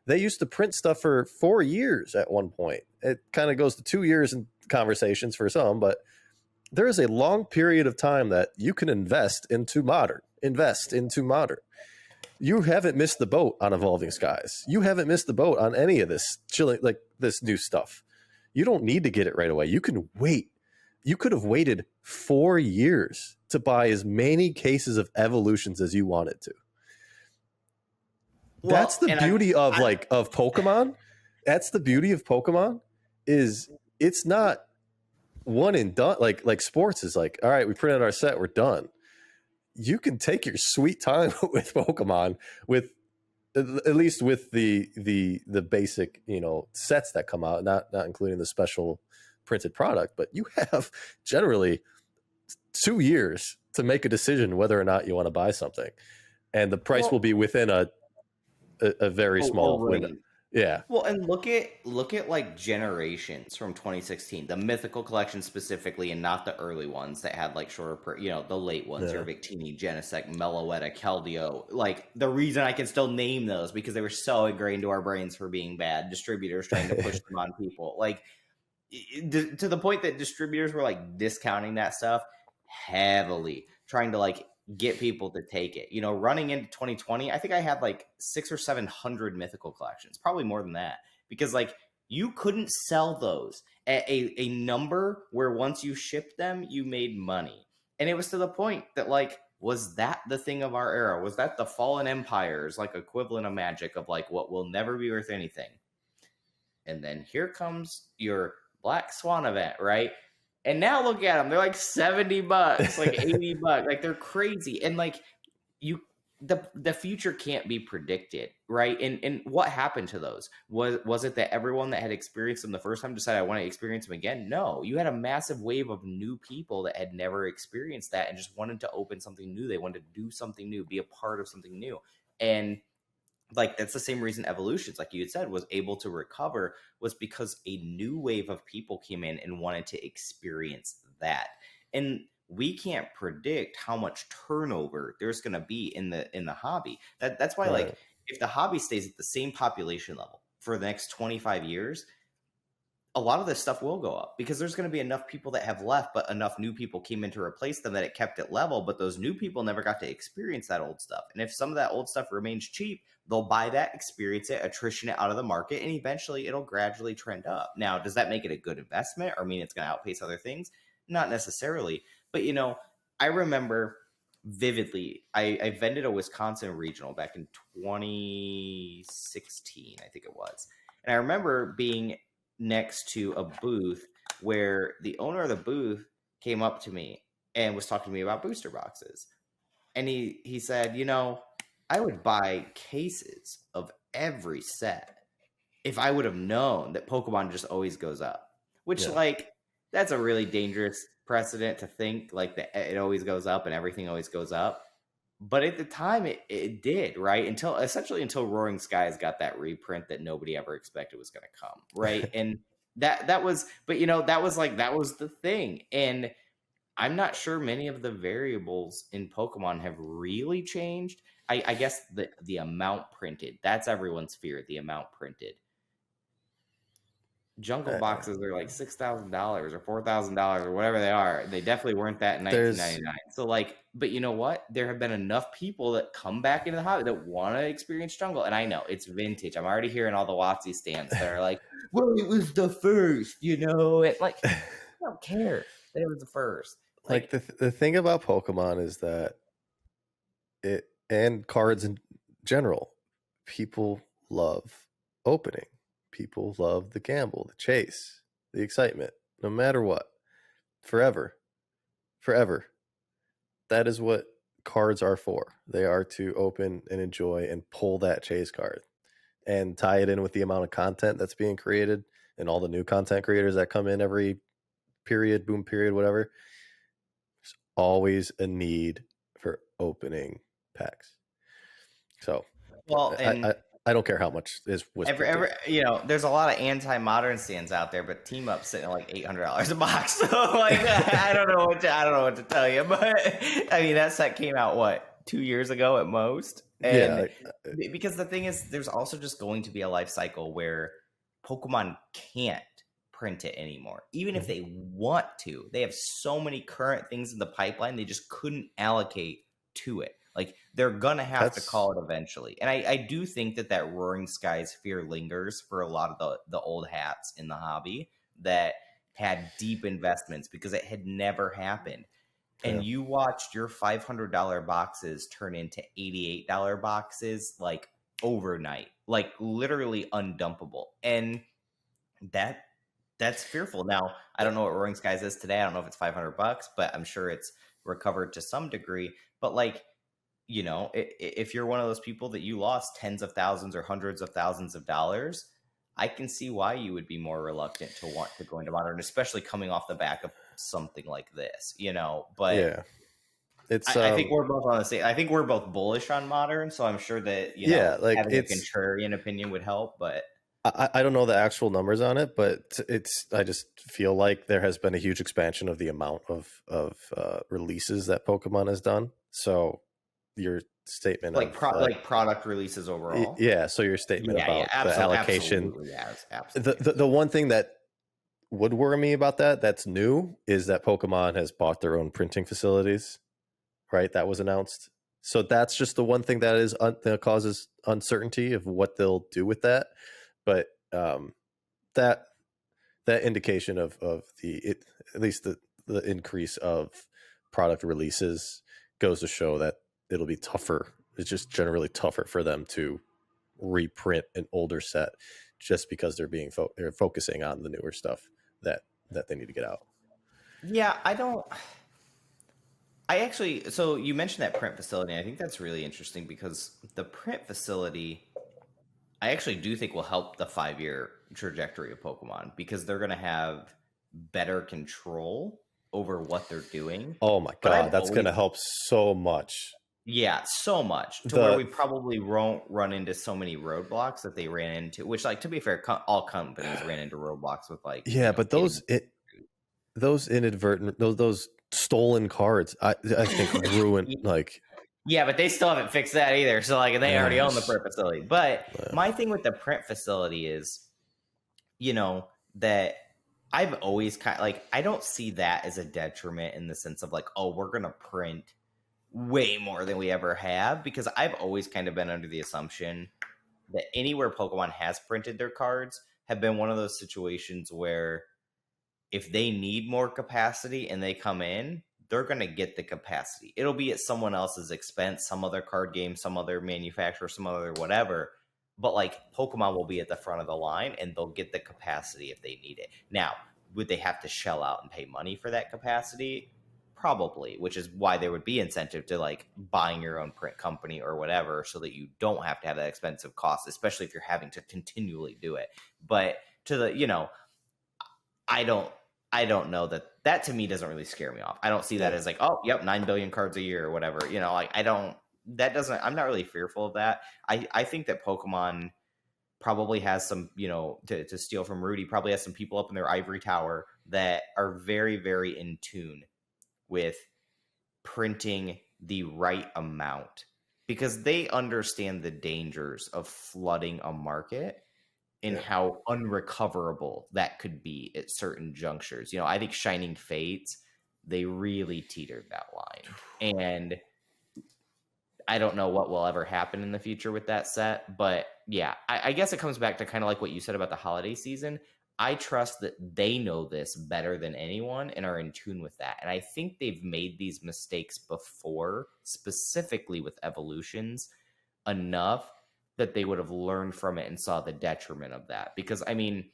They used to print stuff for 4 years at one point. It kind of goes to 2 years in conversations for some, but there is a long period of time that you can invest into modern. You haven't missed the boat on Evolving Skies. You haven't missed the boat on any of this like this new stuff. You don't need to get it right away. You can wait. You could have waited 4 years to buy as many cases of evolutions as you wanted to. Well, That's the beauty of Pokemon. That's the beauty of Pokemon is it's not one and done. Like sports is like, all right, we printed our set, we're done. You can take your sweet time with Pokemon, with at least with the basic, you know, sets that come out, not including the special printed product, but you have generally 2 years to make a decision whether or not you want to buy something, and the price will be within a very small window. Yeah. Well, and look at like generations from 2016, the mythical collection specifically, and not the early ones that had like shorter, you know, the late ones, your Victini, Genesect, Meloetta, Keldeo. Like the reason I can still name those because they were so ingrained to our brains for being bad. Distributors trying to push them on people, like to the point that distributors were like discounting that stuff heavily, trying to like get people to take it. You know, running into 2020, I think I had like 600 or 700 mythical collections, probably more than that, because like you couldn't sell those at a number where once you shipped them, you made money. And it was to the point that like, was that the thing of our era? Was that the fallen empires, like equivalent of Magic, of like what will never be worth anything? And then here comes your Black Swan event, right? And now look at them. They're like $70, like $80. Like they're crazy. And like the future can't be predicted, right? And what happened to those? Was it that everyone that had experienced them the first time decided I want to experience them again? No. You had a massive wave of new people that had never experienced that and just wanted to open something new. They wanted to do something new, be a part of something new. And like that's the same reason Evolutions, like you had said, was able to recover, was because a new wave of people came in and wanted to experience that. And we can't predict how much turnover there's going to be in the hobby. That's why like if the hobby stays at the same population level for the next 25 years, a lot of this stuff will go up because there's going to be enough people that have left, but enough new people came in to replace them that it kept it level. But those new people never got to experience that old stuff. And if some of that old stuff remains cheap, they'll buy that, experience it, attrition it out of the market, and eventually it'll gradually trend up. Now, does that make it a good investment or mean it's going to outpace other things? Not necessarily. But, you know, I remember vividly, I vended a Wisconsin regional back in 2016, I think it was. And I remember being next to a booth where the owner of the booth came up to me and was talking to me about booster boxes. And he said, you know, I would buy cases of every set if I would have known that Pokemon just always goes up. Which, like, that's a really dangerous precedent to think, like, that it always goes up and everything always goes up. But at the time, it did, right? Until Roaring Skies got that reprint that nobody ever expected was going to come, right? And that was, but you know, that was the thing. And I'm not sure many of the variables in Pokemon have really changed. I guess the amount printed, that's everyone's fear, the amount printed. Jungle boxes are like $6,000 or $4,000 or whatever they are. They definitely weren't that in 1999. So like, but you know what? There have been enough people that come back into the hobby that want to experience Jungle. And I know it's vintage. I'm already hearing all the WotC stands that are like, well, it was the first, you know, and like, I don't care that it was the first. Like the thing about Pokemon is that it, and cards in general, people love opening. People love the gamble, the chase, the excitement, no matter what. Forever. That is what cards are for. They are to open and enjoy and pull that chase card and tie it in with the amount of content that's being created and all the new content creators that come in every period, boom period, whatever. There's always a need for opening packs. So, well, and I don't care how much was printed. There's a lot of anti-modern stands out there, but Team Up's sitting at like $800 a box. So like, I don't know what to tell you. But I mean, that set came out what, 2 years ago at most. And because the thing is, there's also just going to be a life cycle where Pokemon can't print it anymore, even if they want to. They have so many current things in the pipeline, they just couldn't allocate to it. Like, they're gonna have to call it eventually. And I do think that Roaring Skies fear lingers for a lot of the old hats in the hobby that had deep investments, because it had never happened. And you watched your $500 boxes turn into $88 boxes like overnight, like literally undumpable. And that's fearful. Now, I don't know what Roaring Skies is today. I don't know if it's $500, but I'm sure it's recovered to some degree. But like, if you're one of those people that you lost tens of thousands or hundreds of thousands of dollars, I can see why you would be more reluctant to want to go into Modern, especially coming off the back of something like this, But yeah, it's. I think we're both on the same. I think we're both bullish on Modern, so I'm sure that having a contrarian opinion would help. But I don't know the actual numbers on it, but I just feel like there has been a huge expansion of the amount of releases that Pokemon has done. So your statement like product releases overall. Yeah. So your statement about the allocation. Absolutely. The one thing that would worry me about that's new is that Pokemon has bought their own printing facilities, right? That was announced. So that's just the one thing that causes uncertainty of what they'll do with that. But that indication of at least the increase of product releases goes to show that it'll be tougher. It's just generally tougher for them to reprint an older set just because they're focusing on the newer stuff that they need to get out. Yeah, so you mentioned that print facility, and I think that's really interesting because the print facility, I actually do think will help the 5-year trajectory of Pokemon, because they're going to have better control over what they're doing. Oh my God, that's going to help so much. Yeah, so much to where we probably won't run into so many roadblocks that they ran into, which, like, to be fair, all companies ran into roadblocks with, like, but those inadvertent, those stolen cards, I think ruined like. Yeah, but they still haven't fixed that either. So like, they already own the print facility. But my thing with the print facility is, that I've always I don't see that as a detriment in the sense of like, oh, we're going to print way more than we ever have, because I've always kind of been under the assumption that anywhere Pokemon has printed their cards have been one of those situations where if they need more capacity and they come in, they're going to get the capacity. It'll be at someone else's expense, some other card game, some other manufacturer, some other whatever. But like, Pokemon will be at the front of the line and they'll get the capacity if they need it. Now, would they have to shell out and pay money for that capacity? Probably, which is why there would be incentive to like buying your own print company or whatever, so that you don't have to have that expensive cost, especially if you're having to continually do it. But to the, I don't know that to me doesn't really scare me off. I don't see that as like, oh, yep, 9 billion cards a year or whatever. Like, I'm not really fearful of that. I think that Pokemon probably has some, to steal from Rudy, probably has some people up in their ivory tower that are very, very in tune with printing the right amount, because they understand the dangers of flooding a market and how unrecoverable that could be at certain junctures. I think Shining Fates, they really teetered that line. And I don't know what will ever happen in the future with that set. But yeah, I guess it comes back to kind of like what you said about the holiday season. I trust that they know this better than anyone and are in tune with that. And I think they've made these mistakes before, specifically with evolutions, enough that they would have learned from it and saw the detriment of that. Because, I mean,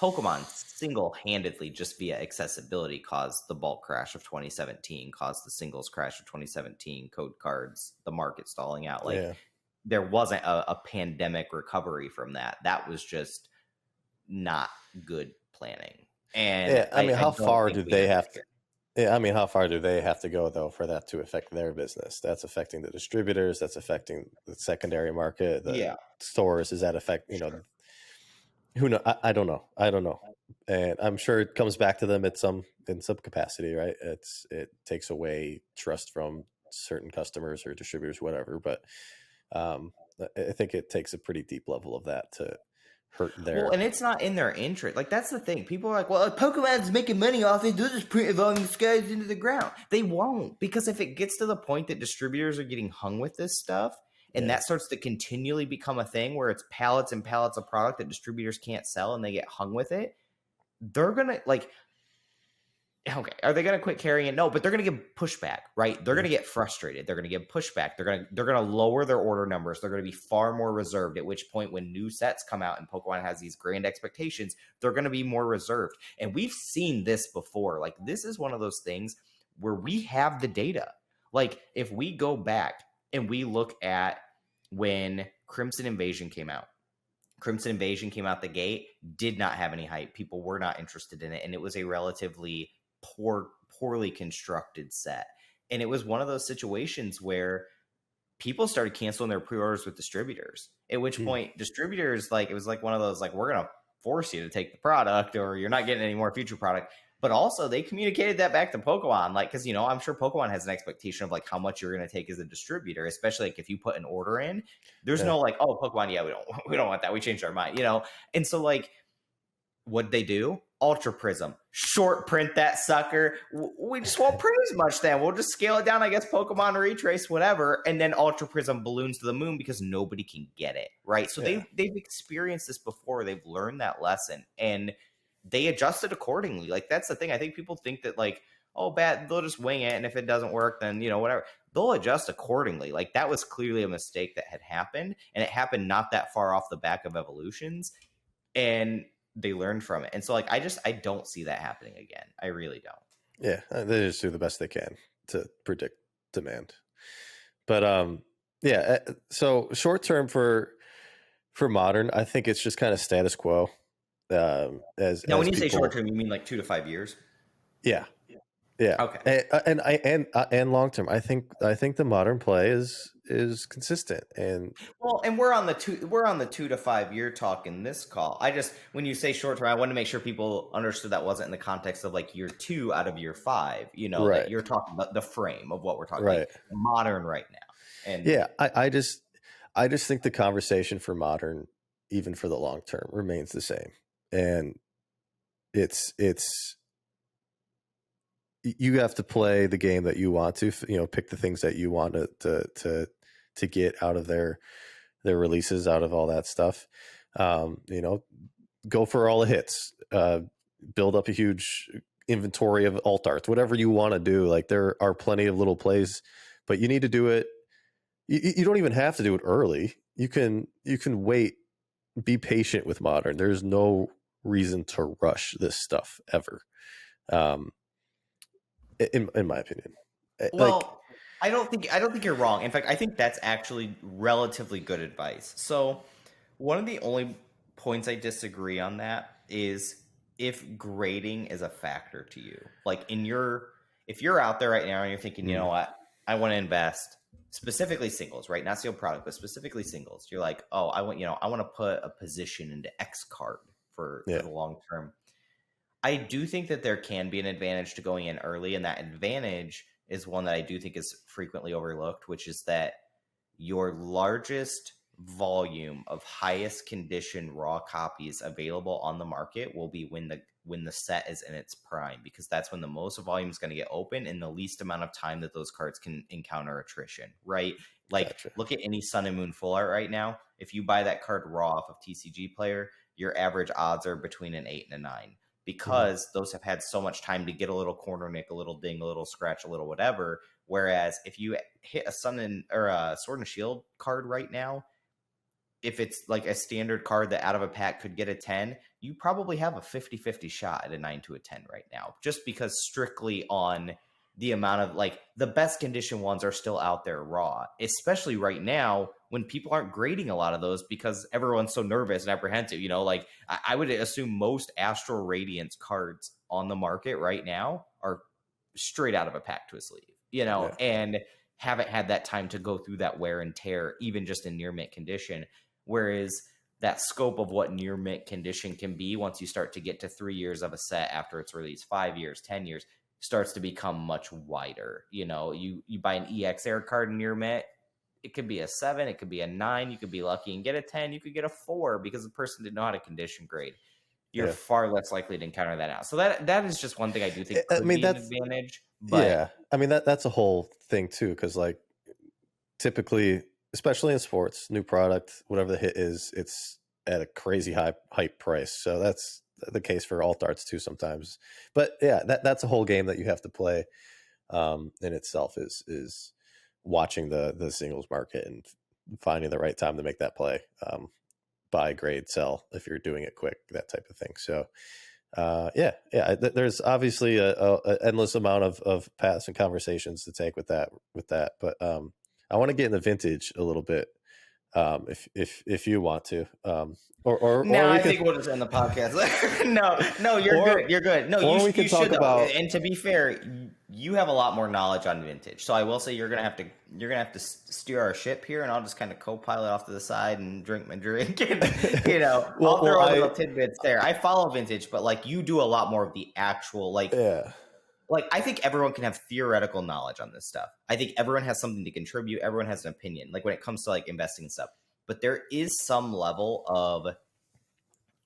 Pokemon single-handedly, just via accessibility, caused the bulk crash of 2017, caused the singles crash of 2017, code cards, the market stalling out. There wasn't a pandemic recovery from that. That was just not good planning. And how far did they have to? Yeah, I mean, how far do they have to go though for that to affect their business? That's affecting the distributors. That's affecting the secondary market, the Yeah. stores. Is that affect? Who know? I don't know. I don't know, and I'm sure it comes back to them in some capacity, right? It takes away trust from certain customers or distributors, whatever. But I think it takes a pretty deep level of that to hurt Well, their. and it's not in their interest. Like, that's the thing. People are like, well, Pokemon's making money off it. They'll just print volume skies into the ground. They won't. Because if it gets to the point that distributors are getting hung with this stuff, and Yeah. that starts to continually become a thing where it's pallets and pallets of product that distributors can't sell and they get hung with it, they're going to, like, okay, are they going to quit carrying it? No, but they're going to give pushback, right? They're going to get frustrated. They're going to give pushback. They're going to lower their order numbers. They're going to be far more reserved. At which point, when new sets come out and Pokemon has these grand expectations, they're going to be more reserved. And we've seen this before. Like, this is one of those things where we have the data. Like, if we go back and we look at when Crimson Invasion came out. Crimson Invasion came out the gate, did not have any hype. People were not interested in it, and it was a relatively poorly constructed set. And it was one of those situations where people started canceling their pre-orders with distributors. At which point, distributors, like, it was like one of those, like, we're gonna force you to take the product, or you're not getting any more future product. But also, they communicated that back to Pokemon, like, because I'm sure Pokemon has an expectation of like how much you're going to take as a distributor, especially like if you put an order in. There's no like, oh, Pokemon, yeah, we don't want that. We changed our mind, And so, like, what'd they do? Ultra Prism, short print that sucker. We just won't print as much then. We'll just scale it down, I guess, Pokemon Retrace, whatever. And then Ultra Prism balloons to the moon because nobody can get it, right? So they've experienced this before. They've learned that lesson, and they adjusted accordingly. Like, that's the thing. I think people think that, like, oh, bad, they'll just wing it, and if it doesn't work, then, whatever. They'll adjust accordingly. Like, that was clearly a mistake that had happened, and it happened not that far off the back of Evolutions. And they learned from it. And so, like, I don't see that happening again. I really don't. Yeah, they just do the best they can to predict demand. But yeah, so short term for Modern, I think it's just kind of status quo. As now, when you people, say short term, you mean like 2 to 5 years? Yeah. Okay. And long term, I think the Modern play is consistent, and we're on the 2 to 5 year talk in this call. When you say short term, I wanted to make sure people understood that wasn't in the context of like year 2 out of year 5. Right. That you're talking about the frame of what we're talking Right. like Modern right now. And yeah, I just think the conversation for Modern, even for the long term, remains the same, and it's you have to play the game that you want to, pick the things that you want to get out of their releases, out of all that stuff. Go for all the hits, build up a huge inventory of alt arts, whatever you want to do. Like, there are plenty of little plays, but you need to do it. You don't even have to do it early. You can wait, be patient with Modern. There's no reason to rush this stuff ever. In my opinion. Well, I don't think you're wrong. In fact, I think that's actually relatively good advice. So, one of the only points I disagree on that is if grading is a factor to you. Like, if you're out there right now and you're thinking, you know what, I want to invest, specifically singles, right? Not sealed product, but specifically singles. You're like, oh, I want to put a position into X card for the long term. I do think that there can be an advantage to going in early, and that advantage is one that I do think is frequently overlooked, which is that your largest volume of highest condition raw copies available on the market will be when the set is in its prime, because that's when the most volume is going to get open and the least amount of time that those cards can encounter attrition, right? Like, gotcha. Look at any Sun and Moon full art right now. If you buy that card raw off of TCG Player, your average odds are between an 8 and a 9. Because those have had so much time to get a little corner nick, a little ding, a little scratch, a little whatever. Whereas if you hit a Sword and Shield card right now, if it's like a standard card that out of a pack could get a 10, you probably have a 50-50 shot at a 9 to a 10 right now. Just because strictly on the amount of, like, the best condition ones are still out there raw, especially right now when people aren't grading a lot of those because everyone's so nervous and apprehensive. Like, I would assume most Astral Radiance cards on the market right now are straight out of a pack to a sleeve, you know, Yeah. and haven't had that time to go through that wear and tear, even just in near mint condition. Whereas that scope of what near mint condition can be, once you start to get to 3 years of a set after it's released, 5 years, 10 years, starts to become much wider. You know, you buy an EX Air card near mint, it could be a 7, it could be a 9, you could be lucky and get a 10, you could get a 4 because the person didn't know how to condition grade. You're Yeah. far less likely to encounter that now. So that is just one thing I do think I could mean, be an that's advantage. But yeah. I mean, that's a whole thing too, because like typically, especially in sports, new product, whatever the hit is, it's at a crazy high hype price. So that's the case for alt arts too sometimes. But yeah, that's a whole game that you have to play in itself is watching the singles market and finding the right time to make that play. Buy, grade, sell if you're doing it quick, that type of thing. So yeah, there's obviously a endless amount of paths and conversations to take with that. But I want to get into vintage a little bit, if you want to, or no, we I could, think we'll just end the podcast. no, you're or, good. You're good. No, or we you can talk should though. about. And to be fair, you have a lot more knowledge on vintage. So I will say you're gonna have to steer our ship here, and I'll just kind of co-pilot off to the side and drink my drink, and Well, I'll throw a little tidbits there. I follow vintage, but like you do a lot more of the actual yeah. Like I think everyone can have theoretical knowledge on this stuff. I think everyone has something to contribute. Everyone has an opinion, like when it comes to like investing and stuff. But there is some level of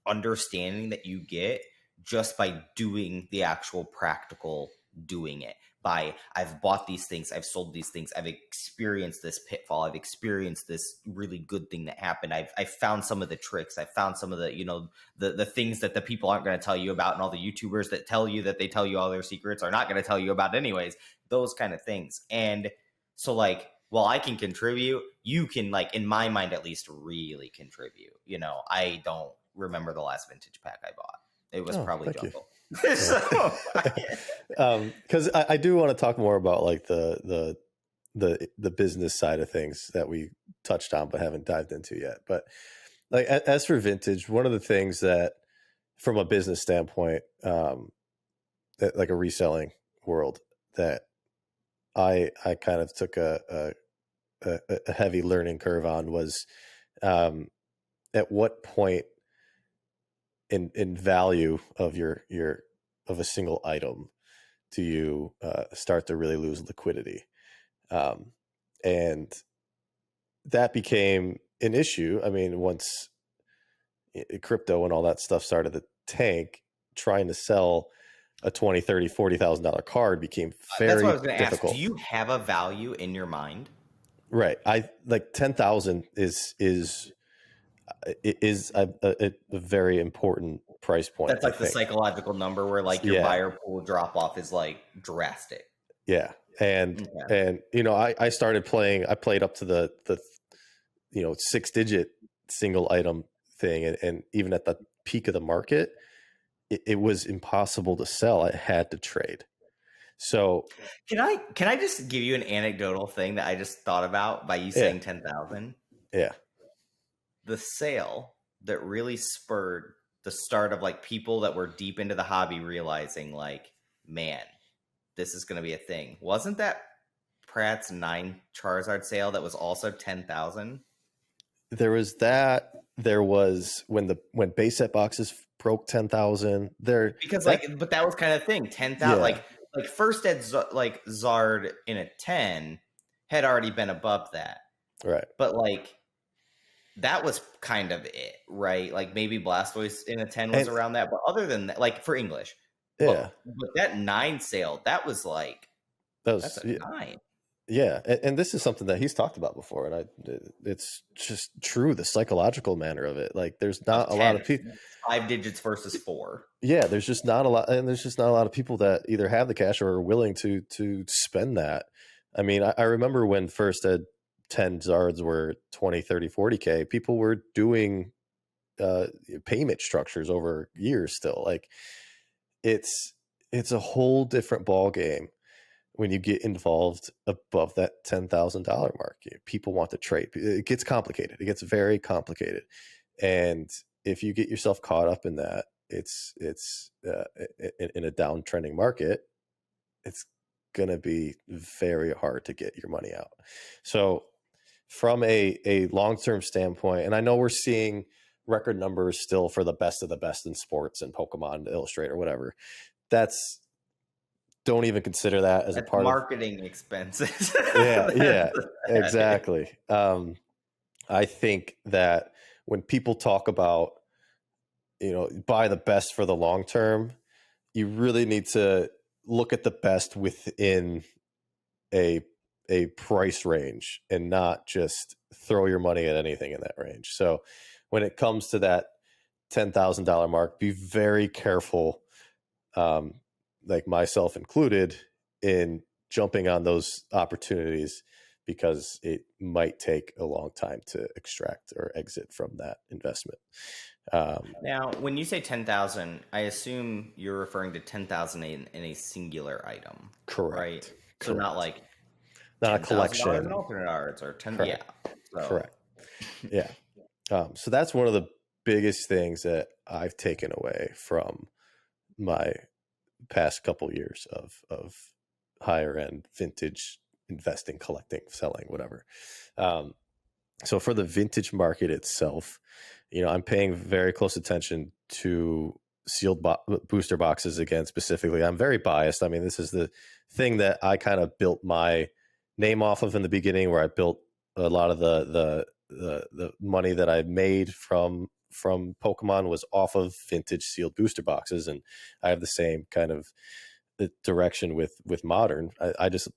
understanding that you get just by doing the actual practical doing it. By I've bought these things, I've sold these things, I've experienced this pitfall, I've experienced this really good thing that happened. I've found some of the tricks, I've found some of the the things that the people aren't going to tell you about, and all the YouTubers that tell you that they tell you all their secrets are not going to tell you about anyways. Those kind of things. And so like, well, I can contribute, you can, like, in my mind at least, really contribute. I don't remember the last vintage pack I bought. It was probably Jungle. So, because I do want to talk more about like the business side of things that we touched on but haven't dived into yet. But like as for vintage, one of the things that from a business standpoint, that like a reselling world, that I kind of took a heavy learning curve on was at what point in value of your of a single item do you start to really lose liquidity, and that became an issue. I mean, once crypto and all that stuff started to tank, trying to sell a $20,000, $30,000, $40,000 card became very That's what I was going to ask. difficult. Do you have a value in your mind? Right. I like 10,000 is a very important price point. That's like the psychological number where like your buyer pool drop off is like drastic. Yeah. And I started playing, I played up to the 6-digit single item thing. And even at the peak of the market, it was impossible to sell. I had to trade. So can I just give you an anecdotal thing that I just thought about by you saying 10,000? Yeah. The sale that really spurred the start of like people that were deep into the hobby realizing like, man, this is going to be a thing. Wasn't that Pratt's 9 Charizard sale that was also 10,000? There was that. There was when base set boxes broke 10,000 there. But that was kind of thing. 10,000, like first ed, like Zard in a 10 had already been above that. Right. But like, that was kind of it, right? Like maybe Blastoise in a 10 was around that. But other than that, like for English, but that 9 sale, that was like, that's a 9. Yeah. And this is something that he's talked about before. And it's just true. The psychological manner of it. Like there's not a lot of people. 5 digits versus 4. Yeah. There's just not a lot. And there's just not a lot of people that either have the cash or are willing to spend that. I mean, I remember when first ed 10 Zards were 20, 30, 40K, people were doing payment structures over years still. Like it's a whole different ball game when you get involved above that $10,000 mark. People want to trade. It gets complicated. It gets very complicated. And if you get yourself caught up in that, it's in a downtrending market, it's going to be very hard to get your money out. So from a long-term standpoint, and I know we're seeing record numbers still for the best of the best in sports and Pokemon Illustrator, whatever. Don't even consider that as a That's part of marketing expenses. yeah, That is. exactly. I think that when people talk about, buy the best for the long term, you really need to look at the best within a price range and not just throw your money at anything in that range. So when it comes to that $10,000 mark, be very careful, like myself included, in jumping on those opportunities, because it might take a long time to extract or exit from that investment. Now, when you say 10,000, I assume you're referring to 10,000 in a singular item. Correct. Right? So Correct. not like Not a $10,000 in collection. alternate arts or 10. Correct. Yeah. So Correct. Yeah. So that's one of the biggest things that I've taken away from my past couple years of higher end vintage investing, collecting, selling, whatever. So for the vintage market itself, I'm paying very close attention to sealed booster boxes again. Specifically, I'm very biased. I mean, this is the thing that I kind of built my name off of in the beginning, where I built a lot of the money that I made from Pokemon was off of vintage sealed booster boxes, and I have the same kind of the direction with modern. I just,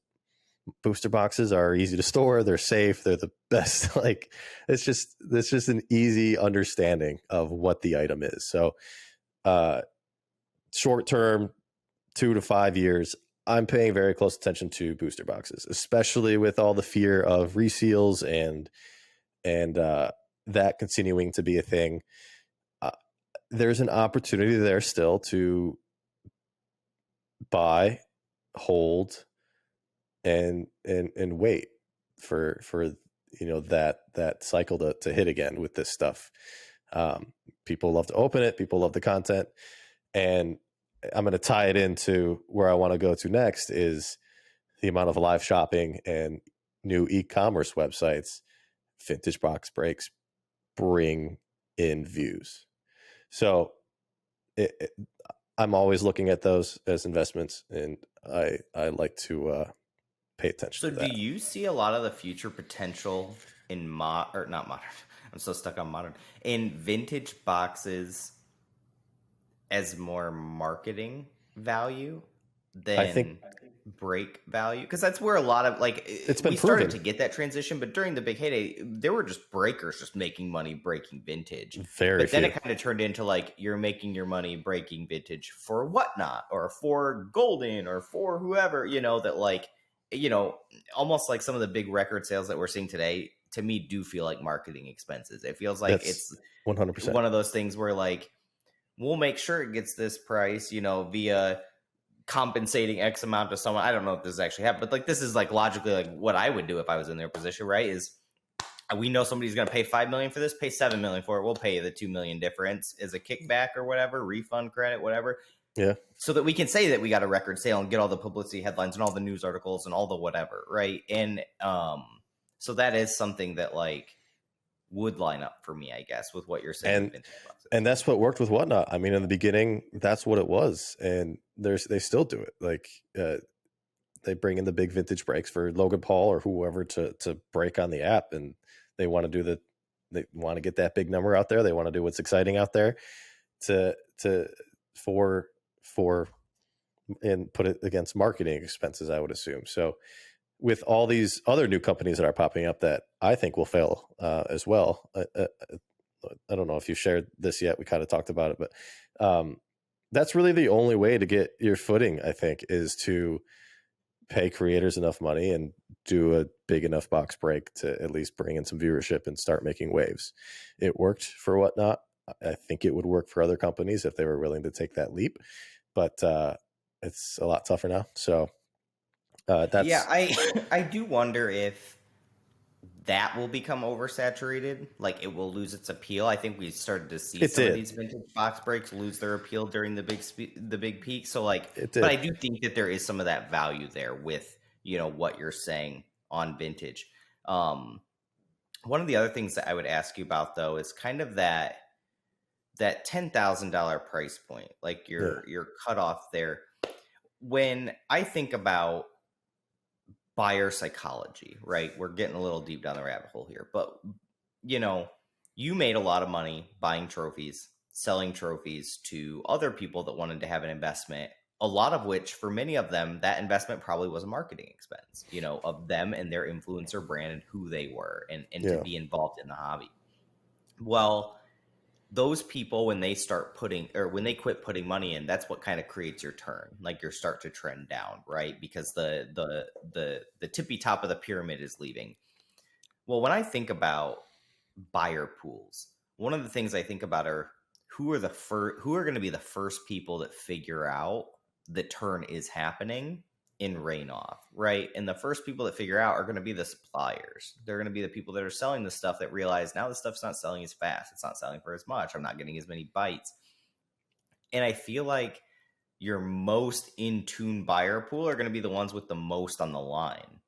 booster boxes are easy to store, they're safe, they're the best. Like, it's just an easy understanding of what the item is. So short term, 2 to 5 years, I'm paying very close attention to booster boxes, especially with all the fear of reseals and that continuing to be a thing. There's an opportunity there still to buy, hold, and wait for that cycle to hit again with this stuff. People love to open it, people love the content, and I'm going to tie it into where I want to go to next, is the amount of live shopping and new e-commerce websites vintage box breaks bring in views. So I'm always looking at those as investments, and I like to pay attention So to do that. you see a lot of the future potential in or not modern? I'm so stuck on modern. In vintage boxes as more marketing value I think than break value? Because that's where a lot of it's been we started proven to get that transition, but during the big heyday, there were just breakers just making money breaking vintage. very But then few. it kind of turned into like you're making your money breaking vintage for whatnot or for Golden or for whoever, that like, almost like some of the big record sales that we're seeing today, to me, do feel like marketing expenses. It feels like That's it's 100%. one of those things where like, we'll make sure it gets this price, via compensating X amount to someone. I don't know if this is actually happened, but like, this is like logically like what I would do if I was in their position, right? Is we know somebody's going to pay $5 million for this, pay $7 million for it. We'll pay you the $2 million difference as a kickback or whatever, refund credit, whatever. Yeah. So that we can say that we got a record sale and get all the publicity headlines and all the news articles and all the whatever. Right. And, so that is something that like would line up for me, I guess, with what you're saying. And with vintage boxes. and that's what worked with Whatnot. I mean, in the beginning, they what it was, and they still do it. Like, they bring in the big vintage breaks for Logan Paul or whoever to break on the app, and they want to they want to get that big number out there. They want to do what's exciting out there for and put it against marketing expenses, I would assume. So with all these other new companies that are popping up that I think will fail as well. I don't know if you shared this yet. We kind of talked about it, but that's really the only way to get your footing, I think, is to pay creators enough money and do a big enough box break to at least bring in some viewership and start making waves. It worked for Whatnot. I think it would work for other companies if they were willing to take that leap, but it's a lot tougher now. So that's I do wonder if that will become oversaturated. Like it will lose its appeal. I think we started to see It some of did. these vintage box breaks lose their appeal during the big peak. So like, It but I did. do think that there is some of that value there with, you know, what you're saying on vintage. One of the other things that I would ask you about though is kind of that $10,000 price point, like Yeah. your cutoff there. When I think about buyer psychology, right? We're getting a little deep down the rabbit hole here, but you know, you made a lot of money buying trophies, selling trophies to other people that wanted to have an investment, a lot of which for many of them that investment probably was a marketing expense, you know, of them and their influencer brand and who they were and to Yeah. be involved in the hobby. Well, those people when they start putting or when they quit putting money in, that's what kind of creates your turn, like your start to trend down, right? Because the tippy top of the pyramid is leaving. Well, when I think about buyer pools, one of the things I think about are who are going to be the first people that figure out the turn is happening in rain off, right? And the first people that figure out are going to be the suppliers. They're going to be the people that are selling the stuff that realize now the stuff's not selling as fast. It's not selling for as much. I'm not getting as many bites. And I feel like your most in tune buyer pool are going to be the ones with the most on the line.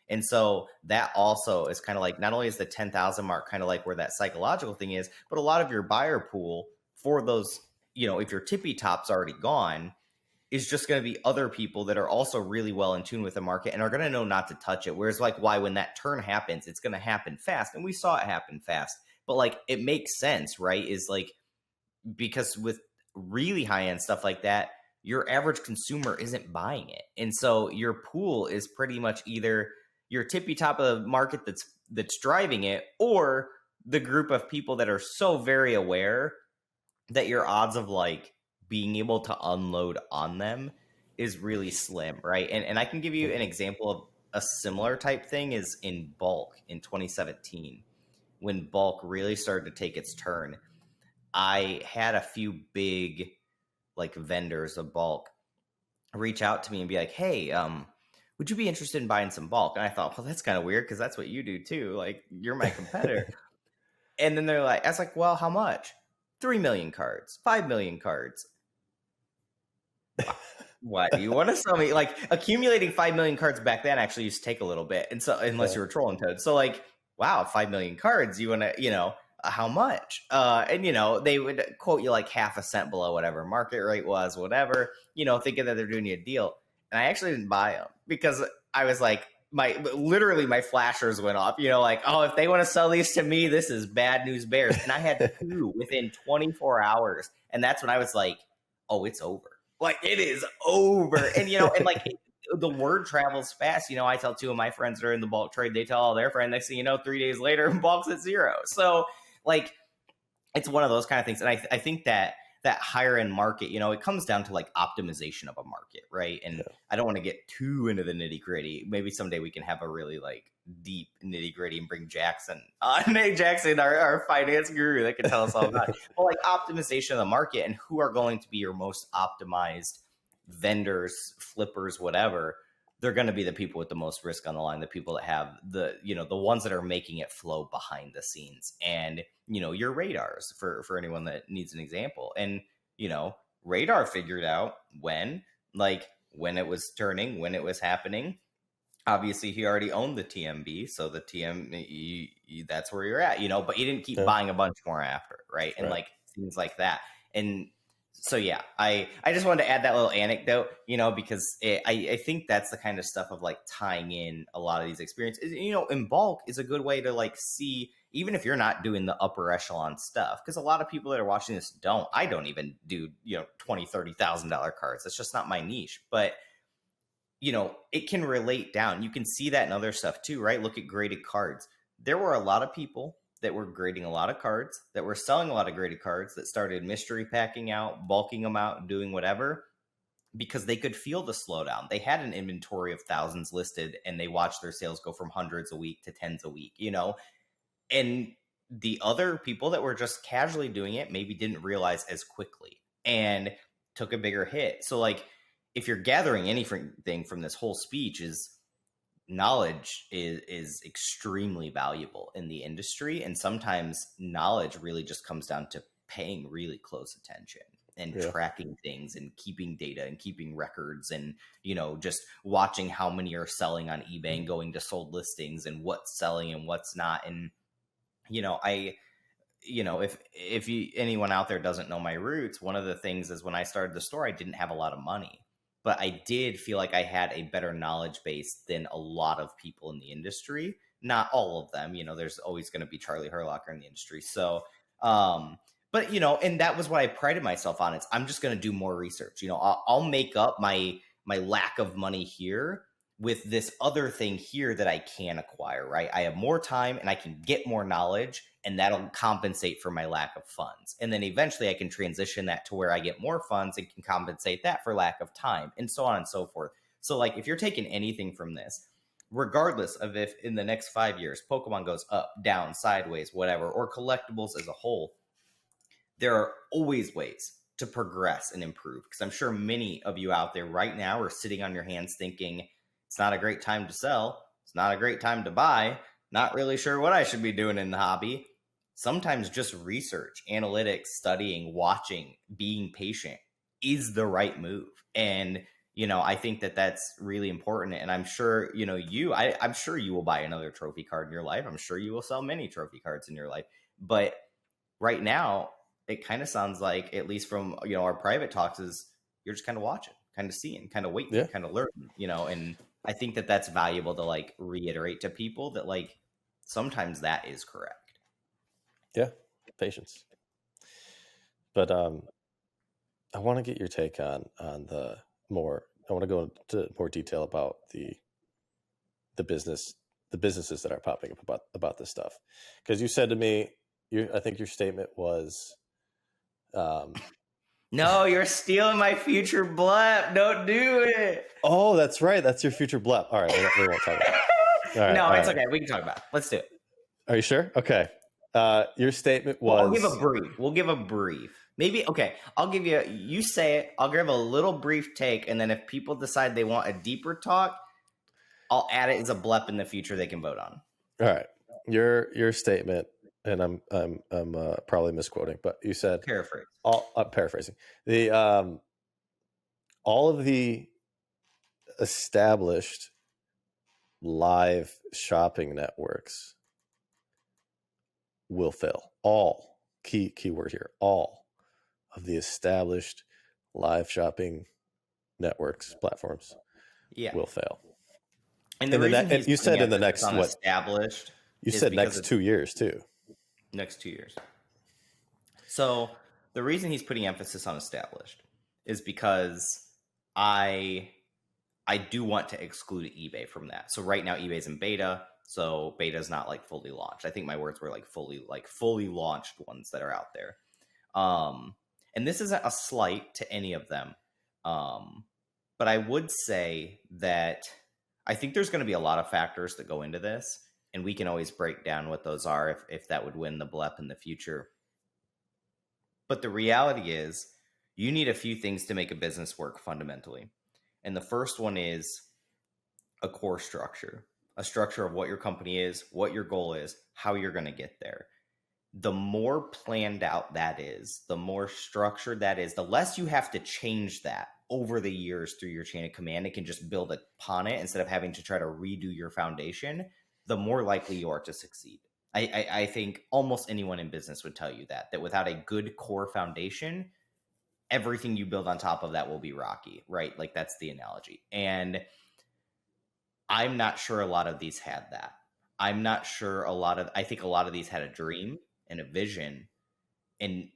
And so that also is kind of like, not only is the 10,000 mark kind of like where that psychological thing is, but a lot of your buyer pool for those, you know, if your tippy top's already gone, is just going to be other people that are also really well in tune with the market and are going to know not to touch it. Whereas like why when that turn happens, it's going to happen fast. And we saw it happen fast, but like it makes sense, right? Is like, because with really high end stuff like that, your average consumer isn't buying it. And so your pool is pretty much either your tippy top of the market that's driving it, or the group of people that are so very aware that your odds of like being able to unload on them is really slim, right? And I can give you an example of a similar type thing is in bulk in 2017, when bulk really started to take its turn. I had a few big like vendors of bulk reach out to me and be like, "Hey, would you be interested in buying some bulk?" And I thought, well, that's kind of weird because that's what you do too. Like, you're my competitor. And then they're like, I was like, well, how much? 3 million cards, 5 million cards. What do you want to sell me? Like, accumulating 5 million cards back then actually used to take a little bit. And so, unless you were trolling Toad. So, like, wow, 5 million cards. You want to, you know, how much? And, you know, they would quote you like half a cent below whatever market rate was, whatever, you know, thinking that they're doing you a deal. And I actually didn't buy them because I was like, literally my flashers went off, you know, like, oh, if they want to sell these to me, this is bad news bears. And I had two within 24 hours. And that's when I was like, oh, it's over. Like, it is over. And, you know, and like the word travels fast. You know, I tell two of my friends that are in the bulk trade, they tell all their friends, next thing you know, 3 days later, bulk's at zero. So like, it's one of those kind of things. And I think that higher end market, you know, it comes down to like optimization of a market, right? And I don't want to get too into the nitty gritty. Maybe someday we can have a really like deep nitty gritty and bring Jackson on. Jackson, our finance guru, that can tell us all about it. Well, like optimization of the market and who are going to be your most optimized vendors, flippers, whatever. They're going to be the people with the most risk on the line, the people that have the, you know, the ones that are making it flow behind the scenes. And, you know, your radars for anyone that needs an example. And, you know, radar figured out when it was turning, when it was happening. Obviously he already owned the TMB. So the that's where you're at, you know, but you didn't keep buying a bunch more after. Right. And like things like that. And so yeah, I just wanted to add that little anecdote, you know, because I think that's the kind of stuff of like tying in a lot of these experiences, you know, in bulk is a good way to like see, even if you're not doing the upper echelon stuff, because a lot of people that are watching this I don't even do, you know, $20,000-$30,000 cards. That's just not my niche. But you know, it can relate down. You can see that in other stuff too, right? Look at graded cards. There were a lot of people that were grading a lot of cards, that were selling a lot of graded cards, that started mystery packing out, bulking them out, doing whatever, because they could feel the slowdown. They had an inventory of thousands listed and they watched their sales go from hundreds a week to tens a week, you know? And the other people that were just casually doing it maybe didn't realize as quickly and took a bigger hit. So like, if you're gathering anything from this whole speech, is knowledge is extremely valuable in the industry, and sometimes knowledge really just comes down to paying really close attention and tracking things and keeping data and keeping records, and just watching how many are selling on eBay and going to sold listings and what's selling and what's not. And if anyone out there doesn't know my roots, one of the things is when I started the store, I didn't have a lot of money, but I did feel like I had a better knowledge base than a lot of people in the industry. Not all of them, there's always going to be Charlie Herlocker in the industry. So, but and that was what I prided myself on. It's I'm just going to do more research. I'll make up my lack of money here with this other thing here that I can acquire, right? I have more time and I can get more knowledge, and that'll compensate for my lack of funds. And then eventually I can transition that to where I get more funds and can compensate that for lack of time, and so on and so forth. So like if you're taking anything from this, regardless of if in the next 5 years, Pokemon goes up, down, sideways, whatever, or collectibles as a whole, there are always ways to progress and improve. Because I'm sure many of you out there right now are sitting on your hands thinking, it's not a great time to sell. It's not a great time to buy. Not really sure what I should be doing in the hobby. Sometimes just research, analytics, studying, watching, being patient is the right move. And, I think that that's really important. And I'm sure, I'm sure you will buy another trophy card in your life. I'm sure you will sell many trophy cards in your life. But right now, it kind of sounds like, at least from, our private talks, is you're just kind of watching, kind of seeing, kind of waiting, kind of learning, and I think that that's valuable to like reiterate to people that like sometimes that is correct. Yeah, patience. But I want to get your take on the more. I want to go into more detail about the businesses that are popping up about this stuff, because you said to me, I think your statement was, no, you're stealing my future blep. Don't do it. Oh, that's right. That's your future blep. All right, we won't talk about it. All right, no, it's okay. We can talk about it. Let's do it. Are you sure? Okay. Your statement was... Well, I'll give a brief. We'll give a brief. Maybe, okay, I'll give you... You say it. I'll give a little brief take, and then if people decide they want a deeper talk, I'll add it as a blep in the future they can vote on. All right. Your statement, and I'm probably misquoting, but you said... Paraphrase. I'm paraphrasing. All of the established live shopping networks will fail. All, key word here, all of the established live shopping networks, platforms will fail. And the reason you said in the next what? Established. You said next 2 years too. Next 2 years. So the reason he's putting emphasis on established is because I do want to exclude eBay from that. So right now eBay's in beta. So beta is not like fully launched. I think my words were like fully launched ones that are out there. And this isn't a slight to any of them. But I would say that I think there's going to be a lot of factors that go into this, and we can always break down what those are if that would win the blep in the future. But the reality is you need a few things to make a business work fundamentally. And the first one is a core structure, a structure of what your company is, what your goal is, how you're going to get there. The more planned out that is, the more structured that is, the less you have to change that over the years through your chain of command. It can just build upon it instead of having to try to redo your foundation, the more likely you are to succeed. I think almost anyone in business would tell you that without a good core foundation, everything you build on top of that will be rocky, right? Like that's the analogy. And I'm not sure a lot of these had that. I'm not sure I think a lot of these had a dream and a vision and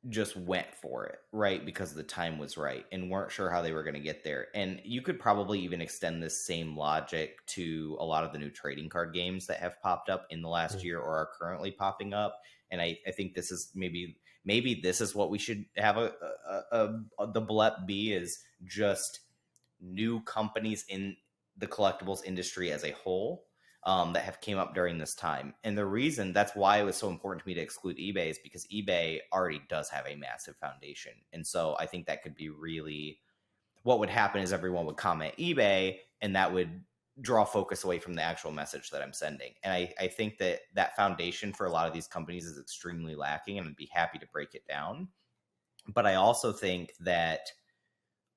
just went for it, right? Because the time was right and weren't sure how they were going to get there. And you could probably even extend this same logic to a lot of the new trading card games that have popped up in the last year or are currently popping up. And I think this is maybe this is what we should have the blep be, is just new companies in the collectibles industry as a whole that have came up during this time. And the reason that's why it was so important to me to exclude eBay is because eBay already does have a massive foundation. And so I think that could be really, what would happen is everyone would comment eBay and that would draw focus away from the actual message that I'm sending. And I think that that foundation for a lot of these companies is extremely lacking, and I'd be happy to break it down. But I also think that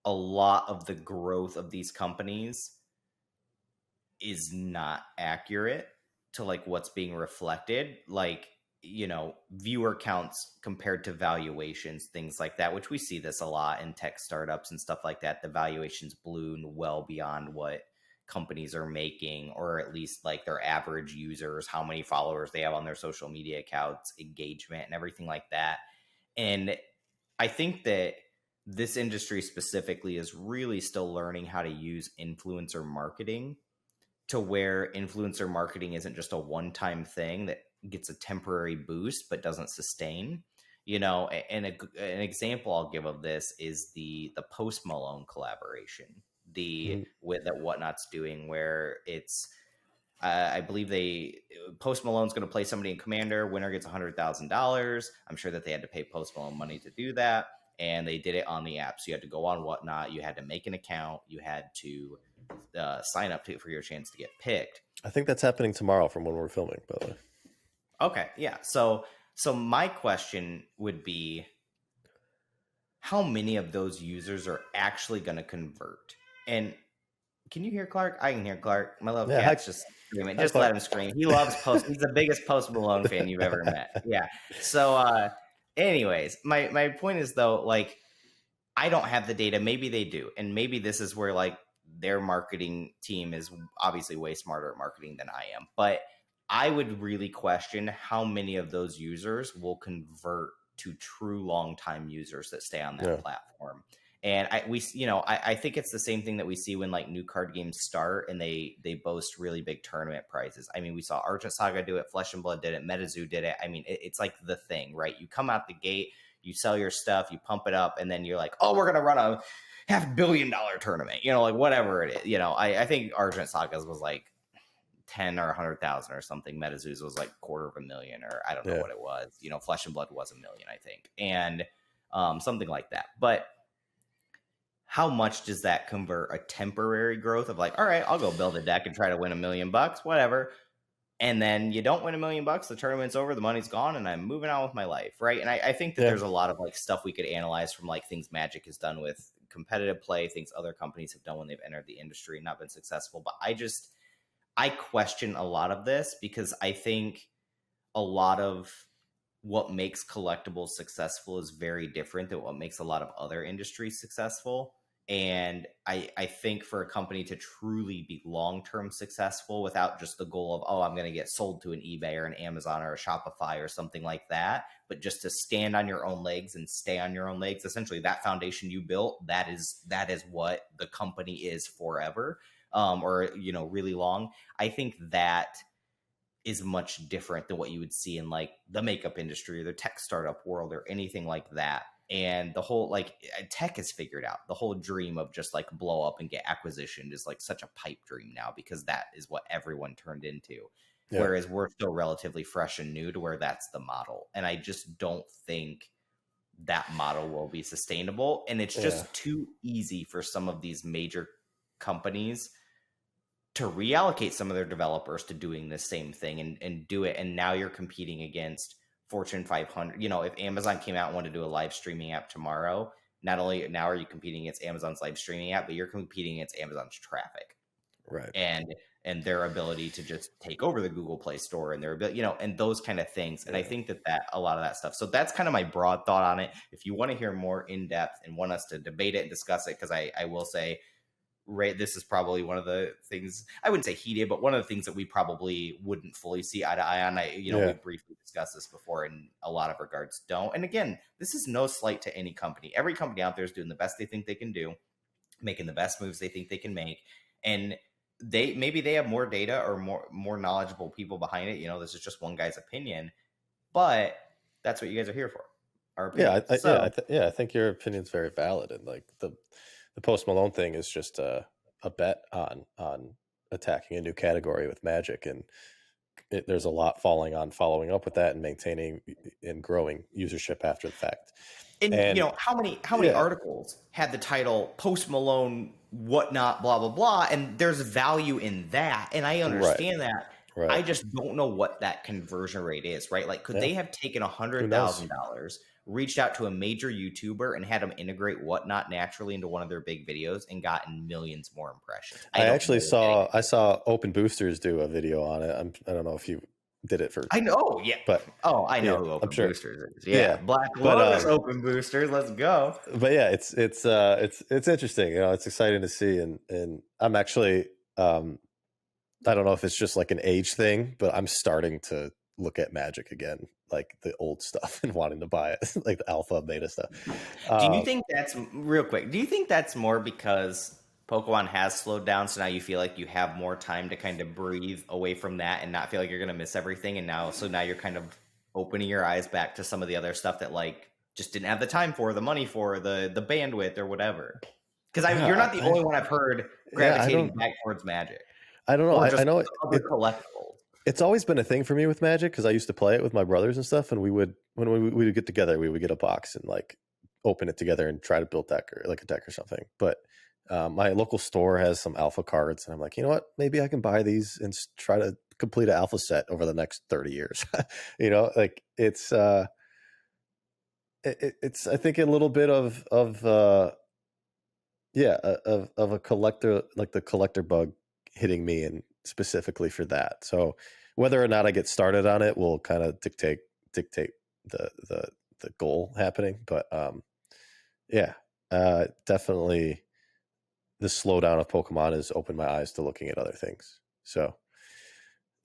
a lot of the growth of these companies is not accurate to like what's being reflected. Like, viewer counts compared to valuations, things like that, which we see this a lot in tech startups and stuff like that. The valuations balloon well beyond what companies are making, or at least like their average users, how many followers they have on their social media accounts, engagement, and everything like that. And I think that this industry specifically is really still learning how to use influencer marketing, to where influencer marketing isn't just a one-time thing that gets a temporary boost but doesn't sustain. And an example I'll give of this is the Post Malone collaboration, with that Whatnot's doing, where it's I believe Post Malone's going to play somebody in Commander. Winner gets $100,000. I'm sure that they had to pay Post Malone money to do that, and they did it on the app. So you had to go on Whatnot. You had to make an account. You had to sign up for your chance to get picked. I think that's happening tomorrow from when we're filming, by the way. Okay, yeah. So my question would be, how many of those users are actually going to convert? And can you hear Clark? I can hear Clark. My little cat's just screaming. Just let him scream. He loves Post. He's the biggest Post Malone fan you've ever met. Yeah. So, anyways, my point is though, like, I don't have the data. Maybe they do, and maybe this is where like their marketing team is obviously way smarter at marketing than I am. But I would really question how many of those users will convert to true long-time users that stay on that platform. And I think it's the same thing that we see when like new card games start and they boast really big tournament prizes. I mean, we saw Argent Saga do it, Flesh and Blood did it, MetaZoo did it. I mean, it's like the thing, right? You come out the gate, you sell your stuff, you pump it up, and then you're like, oh, we're gonna run a $500 million tournament, like whatever it is. I think Argent Sagas was like 10 or 100,000 or something. MetaZoo's was like $250,000, or I don't know what it was. Flesh and Blood was $1 million, I think, and something like that. But how much does that convert a temporary growth of like, all right, I'll go build a deck and try to win $1 million, whatever. And then you don't win $1 million, the tournament's over, the money's gone, and I'm moving on with my life, right? And I think that there's a lot of like stuff we could analyze from like things Magic has done with competitive play, things other companies have done when they've entered the industry and not been successful. But I question a lot of this, because I think a lot of what makes collectibles successful is very different than what makes a lot of other industries successful. And I think for a company to truly be long-term successful without just the goal of, oh, I'm going to get sold to an eBay or an Amazon or a Shopify or something like that, but just to stand on your own legs and stay on your own legs, essentially that foundation you built, that is what the company is forever, or, really long. I think that is much different than what you would see in like the makeup industry or the tech startup world or anything like that. And the whole like tech is figured out. The whole dream of just like blow up and get acquisitioned is like such a pipe dream now, because that is what everyone turned into. Yeah. Whereas we're still relatively fresh and new to where that's the model. And I just don't think that model will be sustainable. And it's just too easy for some of these major companies to reallocate some of their developers to doing the same thing and do it. And now you're competing against Fortune 500. If Amazon came out and wanted to do a live streaming app tomorrow, not only now are you competing against Amazon's live streaming app, but you're competing against Amazon's traffic, right? And their ability to just take over the Google Play Store and their ability, and those kind of things. And I think that a lot of that stuff. So that's kind of my broad thought on it. If you want to hear more in depth and want us to debate it and discuss it, because I will say, right, this is probably one of the things, I wouldn't say heated, but one of the things that we probably wouldn't fully see eye to eye on. We briefly discussed this before, in a lot of regards don't. And again, this is no slight to any company. Every company out there is doing the best they think they can do, making the best moves they think they can make. And maybe they have more data or more knowledgeable people behind it. This is just one guy's opinion, but that's what you guys are here for. Our opinion. I think your opinion's very valid. And like the Post Malone thing is just a bet on attacking a new category with Magic, and there's a lot falling on following up with that and maintaining and growing usership after the fact. And And how many articles had the title Post Malone whatnot blah blah blah, and there's value in that, and I understand that. Right. I just don't know what that conversion rate is, right? Like, could they have taken $100,000, reached out to a major YouTuber, and had them integrate whatnot naturally into one of their big videos and gotten millions more impressions? I saw Open Boosters do a video on it. I don't know if you did it for. I know, yeah. But I know who Open Boosters is. Yeah, Black but, Lotus Open Boosters. Let's go. But yeah, it's interesting. It's exciting to see, and I'm actually I don't know if it's just like an age thing, but I'm starting to look at Magic again, like the old stuff, and wanting to buy it, like the alpha beta stuff. Do you think that's real quick? Do you think that's more because Pokemon has slowed down, so now you feel like you have more time to kind of breathe away from that and not feel like you're going to miss everything, and now you're kind of opening your eyes back to some of the other stuff that like just didn't have the time for, the money for, the bandwidth or whatever? Because you're not the only one I've heard gravitating back towards Magic. I don't know. I know other collectibles. It's always been a thing for me with Magic because I used to play it with my brothers and stuff, and when we would get together, we would get a box and like open it together and try to build a deck or something. But my local store has some alpha cards, and I'm like, you know what? Maybe I can buy these and try to complete an alpha set over the next 30 years. Like it's I think a little bit of a collector, like the collector bug hitting me, and specifically for that. So whether or not I get started on it will kind of dictate the goal happening. But definitely the slowdown of Pokemon has opened my eyes to looking at other things. So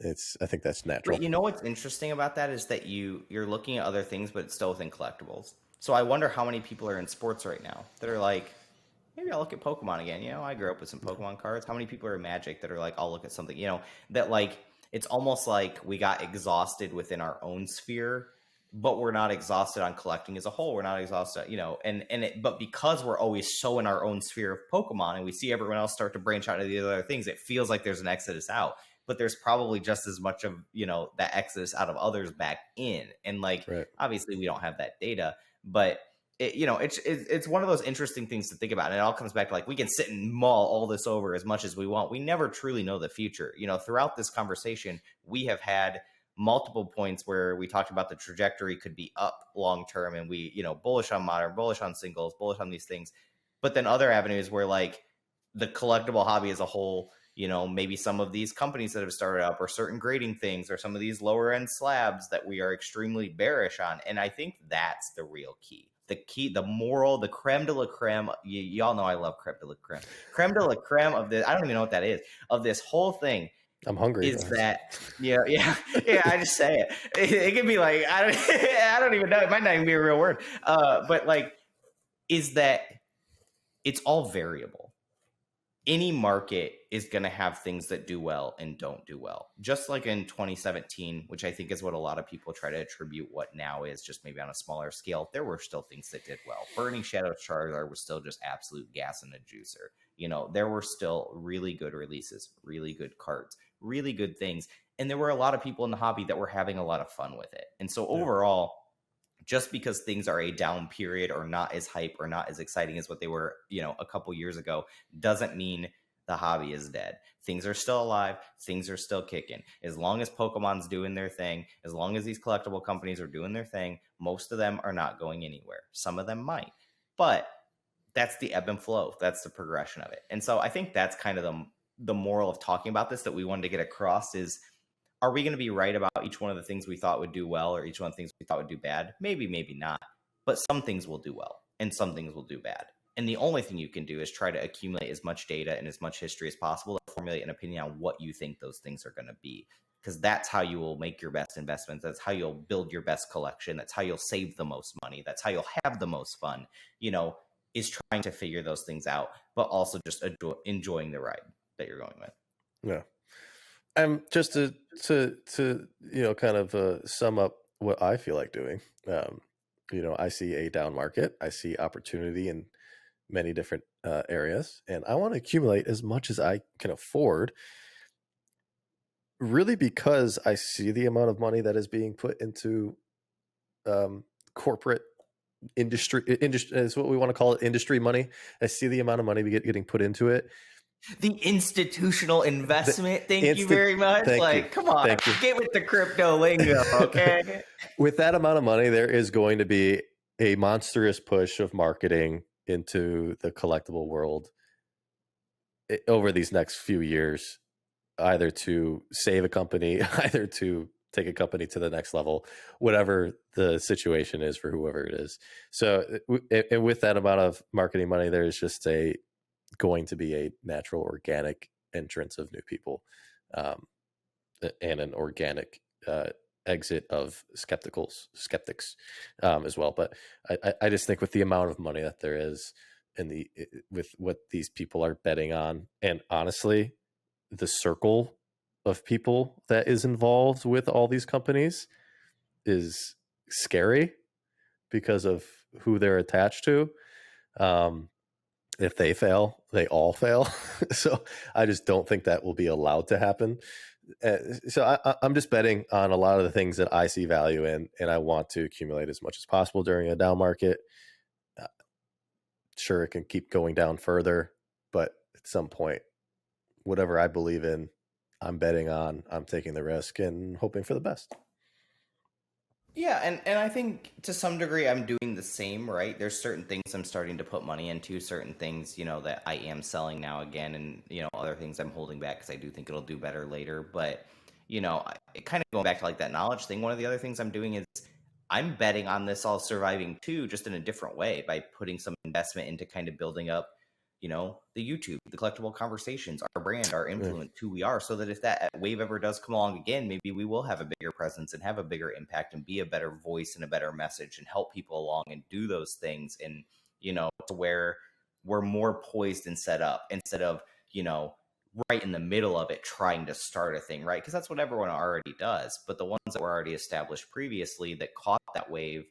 I think that's natural. But what's interesting about that is that you're looking at other things, but it's still within collectibles. So I wonder how many people are in sports right now that are like, maybe I'll look at Pokemon again. I grew up with some Pokemon cards. How many people are in Magic that are like, I'll look at something, that like, it's almost like we got exhausted within our own sphere, but we're not exhausted on collecting as a whole. We're not exhausted, but because we're always so in our own sphere of Pokemon and we see everyone else start to branch out into the other things, it feels like there's an exodus out, but there's probably just as much of, that exodus out of others back in. And like, Obviously we don't have that data, but it's one of those interesting things to think about. And it all comes back to like, we can sit and mull all this over as much as we want. We never truly know the future. Throughout this conversation, we have had multiple points where we talked about the trajectory could be up long term, and we, bullish on modern, bullish on singles, bullish on these things. But then other avenues where like the collectible hobby as a whole, maybe some of these companies that have started up, or certain grading things, or some of these lower end slabs that we are extremely bearish on. And I think that's the real key. The moral, the creme de la creme. Y'all know I love creme de la creme. Creme de la creme of this, I don't even know what that is, of this whole thing. I'm hungry. Is that I just say it. It could be like I don't even know. It might not even be a real word. But like, is that it's all variable. Any market is going to have things that do well and don't do well. Just like in 2017, which I think is what a lot of people try to attribute what now is, just maybe on a smaller scale, there were still things that did well. Burning Shadow Charizard was still just absolute gas in a juicer. There were still really good releases, really good cards, really good things. And there were a lot of people in the hobby that were having a lot of fun with it. And so overall, just because things are a down period or not as hype or not as exciting as what they were, a couple years ago, doesn't mean the hobby is dead. Things are still alive. Things are still kicking. As long as Pokemon's doing their thing, as long as these collectible companies are doing their thing, most of them are not going anywhere. Some of them might, but that's the ebb and flow. That's the progression of it. And so I think that's kind of the moral of talking about this that we wanted to get across is, are we going to be right about each one of the things we thought would do well, or each one of the things we thought would do bad? Maybe, maybe not. But some things will do well and some things will do bad. And the only thing you can do is try to accumulate as much data and as much history as possible to formulate an opinion on what you think those things are going to be. Because that's how you will make your best investments. That's how you'll build your best collection. That's how you'll save the most money. That's how you'll have the most fun, is trying to figure those things out, but also just enjoying the ride that you're going with. Yeah. Just to kind of sum up what I feel like doing. I see a down market. I see opportunity in many different areas, and I want to accumulate as much as I can afford. really because I see the amount of money that is being put into corporate industry is what we want to call it, industry money. I see the amount of money getting put into it. The institutional investment. Thank you very much. Thank you. Come on, Thank you. get with the crypto lingo, okay? With that amount of money, there is going to be a monstrous push of marketing into the collectible world over these next few years, either to save a company, either to take a company to the next level, whatever the situation is for whoever it is. So, and with that amount of marketing money, there's just going to be a natural, organic entrance of new people, and an organic exit of skeptics as well. But I just think with the amount of money that there is, and with what these people are betting on, and honestly, the circle of people that is involved with all these companies is scary because of who they're attached to. If they fail, they all fail. So I just don't think that will be allowed to happen. So I'm just betting on a lot of the things that I see value in, and I want to accumulate as much as possible during a down market. Sure, it can keep going down further, but at some point, whatever I believe in, I'm betting on, I'm taking the risk and hoping for the best. Yeah, and I think to some degree I'm doing the same, right? There's certain things I'm starting to put money into, certain things, that I am selling now again, and, other things I'm holding back because I do think it'll do better later. But, it kind of going back to like that knowledge thing, one of the other things I'm doing is I'm betting on this all surviving too, just in a different way by putting some investment into kind of building up, the YouTube, the collectible conversations, our brand, our influence, who we are, so that if that wave ever does come along again, maybe we will have a bigger presence and have a bigger impact and be a better voice and a better message and help people along and do those things. And, to where we're more poised and set up instead of, right in the middle of it trying to start a thing, right? Because that's what everyone already does. But the ones that were already established previously that caught that wave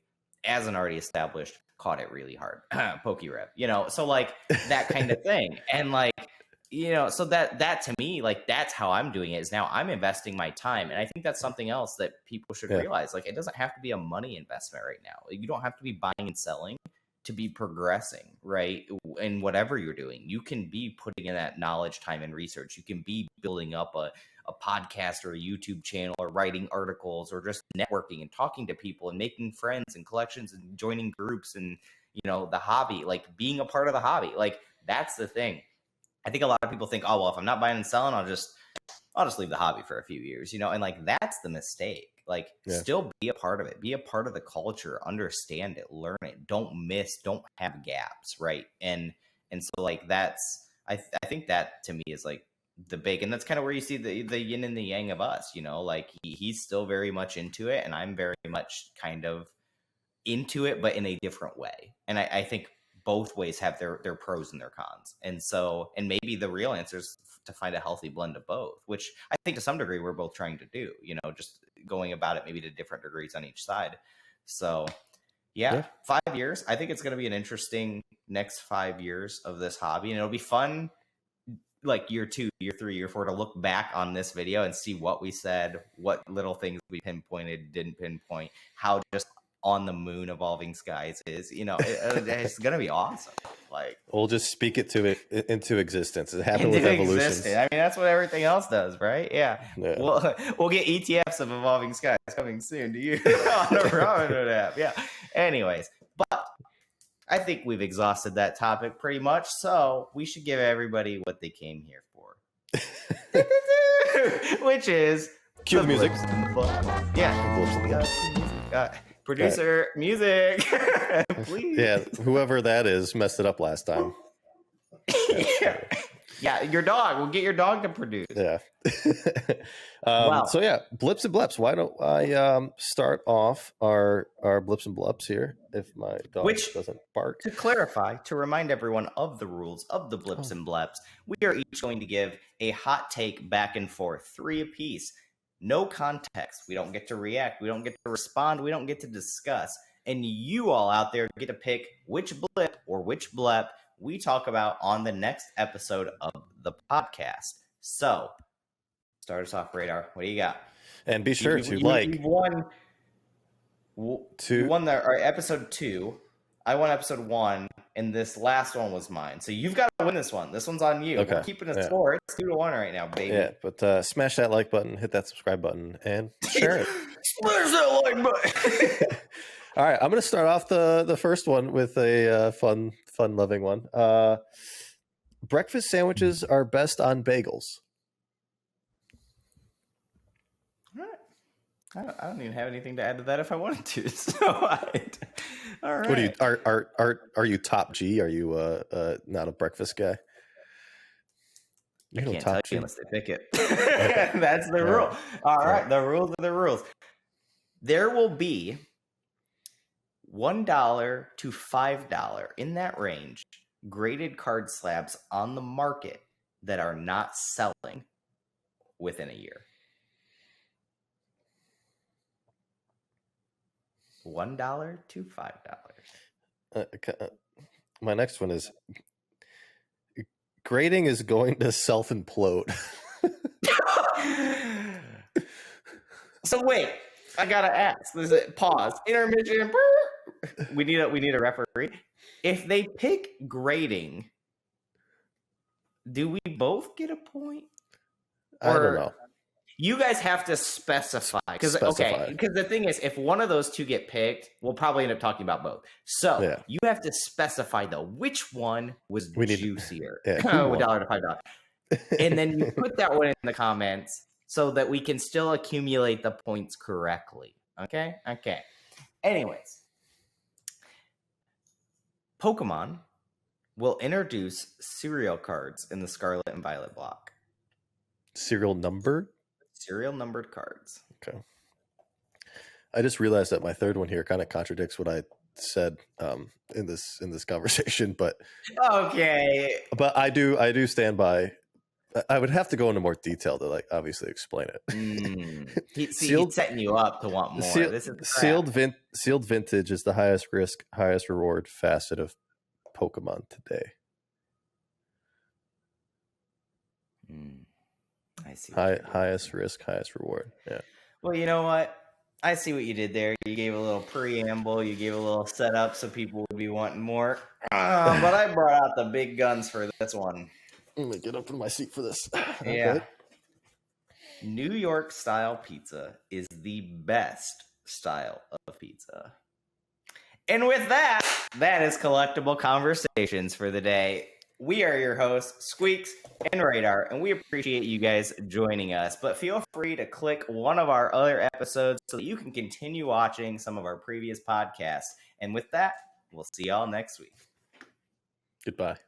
as an already established caught it really hard. Pokey rep, so like that kind of thing. And like, so that to me, like that's how I'm doing it, is now I'm investing my time. And I think that's something else that people should realize. Like, it doesn't have to be a money investment right now. You don't have to be buying and selling to be progressing, right? In whatever you're doing, you can be putting in that knowledge, time, and research. You can be building up a podcast or a YouTube channel, or writing articles, or just networking and talking to people and making friends and collections and joining groups and, the hobby, like being a part of the hobby. Like, that's the thing. I think a lot of people think, oh, well, if I'm not buying and selling, I'll just leave the hobby for a few years, and like that's the mistake. Like, still be a part of it, be a part of the culture, understand it, learn it, don't have gaps, right? And so like that's I think that to me is like the big, and that's kind of where you see the yin and the yang of us, like he's still very much into it, and I'm very much kind of into it, but in a different way. And I think both ways have their pros and their cons. And so, and maybe the real answer is to find a healthy blend of both, which I think to some degree we're both trying to do, just going about it maybe to different degrees on each side. So yeah. 5 years. I think it's going to be an interesting next 5 years of this hobby, and it'll be fun, like year 2, year 3, year 4, to look back on this video and see what we said, what little things we pinpointed, didn't pinpoint, how just on the moon evolving skies is, it's gonna be awesome. Like, we'll just speak it into existence. It happened with evolution. I mean, that's what everything else does, right? Yeah. We'll get ETFs of evolving skies coming soon to you on a Robinhood app. Yeah. Anyways, but I think we've exhausted that topic pretty much, so we should give everybody what they came here for, which is cue the music. Yeah. Producer, music, please. Yeah, whoever that is messed it up last time. Yeah, your dog. We'll get your dog to produce. Yeah. So yeah, Blips and Bleps. Why don't I start off our Blips and Bleps here, if my dog doesn't bark. To clarify, to remind everyone of the rules of the Blips and Bleps, we are each going to give a hot take back and forth, 3 apiece. No context. We don't get to react. We don't get to respond. We don't get to discuss. And you all out there get to pick which blip or which blep we talk about on the next episode of the podcast. So, Start us off, Radar. What do you got? And be sure to you won. You won our episode 2. I won episode 1, and this last one was mine. So you've got to win this one. This one's on you. Okay. We're keeping a score. It's 2-1 right now, baby. Yeah, but smash that like button, hit that subscribe button, and share it. Smash that like button. All right, I'm going to start off the first one with a fun-loving one. Breakfast sandwiches are best on bagels. I don't even have anything to add to that if I wanted to. So, all right. What are you top G? Are you not a breakfast guy? I can't tell you unless they pick it. That's the rule. All right, the rules are the rules. There will be $1 to $5 in that range graded card slabs on the market that are not selling within a year. $1 to $5. My next one is grading is going to self-implode. So wait, I gotta ask. Pause. Intermission. We need a referee. If they pick grading, do we both get a point? I don't know. You guys have to specify because the thing is, if one of those two get picked, we'll probably end up talking about both. So you have to specify though which one was juicier. $1 to $5, and then you put that one in the comments so that we can still accumulate the points correctly. Okay. Anyways, Pokemon will introduce serial cards in the Scarlet and Violet block. Serial numbered cards. Okay. I just realized that my third one here kind of contradicts what I said in this conversation, but okay. But I do stand by. I would have to go into more detail to obviously explain it. He's setting you up to want more. This is sealed vintage is the highest risk, highest reward facet of Pokemon today. I see. Highest risk, highest reward. Yeah. Well, you know what? I see what you did there. You gave a little preamble. You gave a little setup so people would be wanting more. But I brought out the big guns for this one. Let me get up in my seat for this. Yeah. Okay. New York style pizza is the best style of pizza. And with that is Collectible Conversations for the day. We are your hosts, Squeaks and Radar, and we appreciate you guys joining us. But feel free to click one of our other episodes so that you can continue watching some of our previous podcasts. And with that, we'll see y'all next week. Goodbye.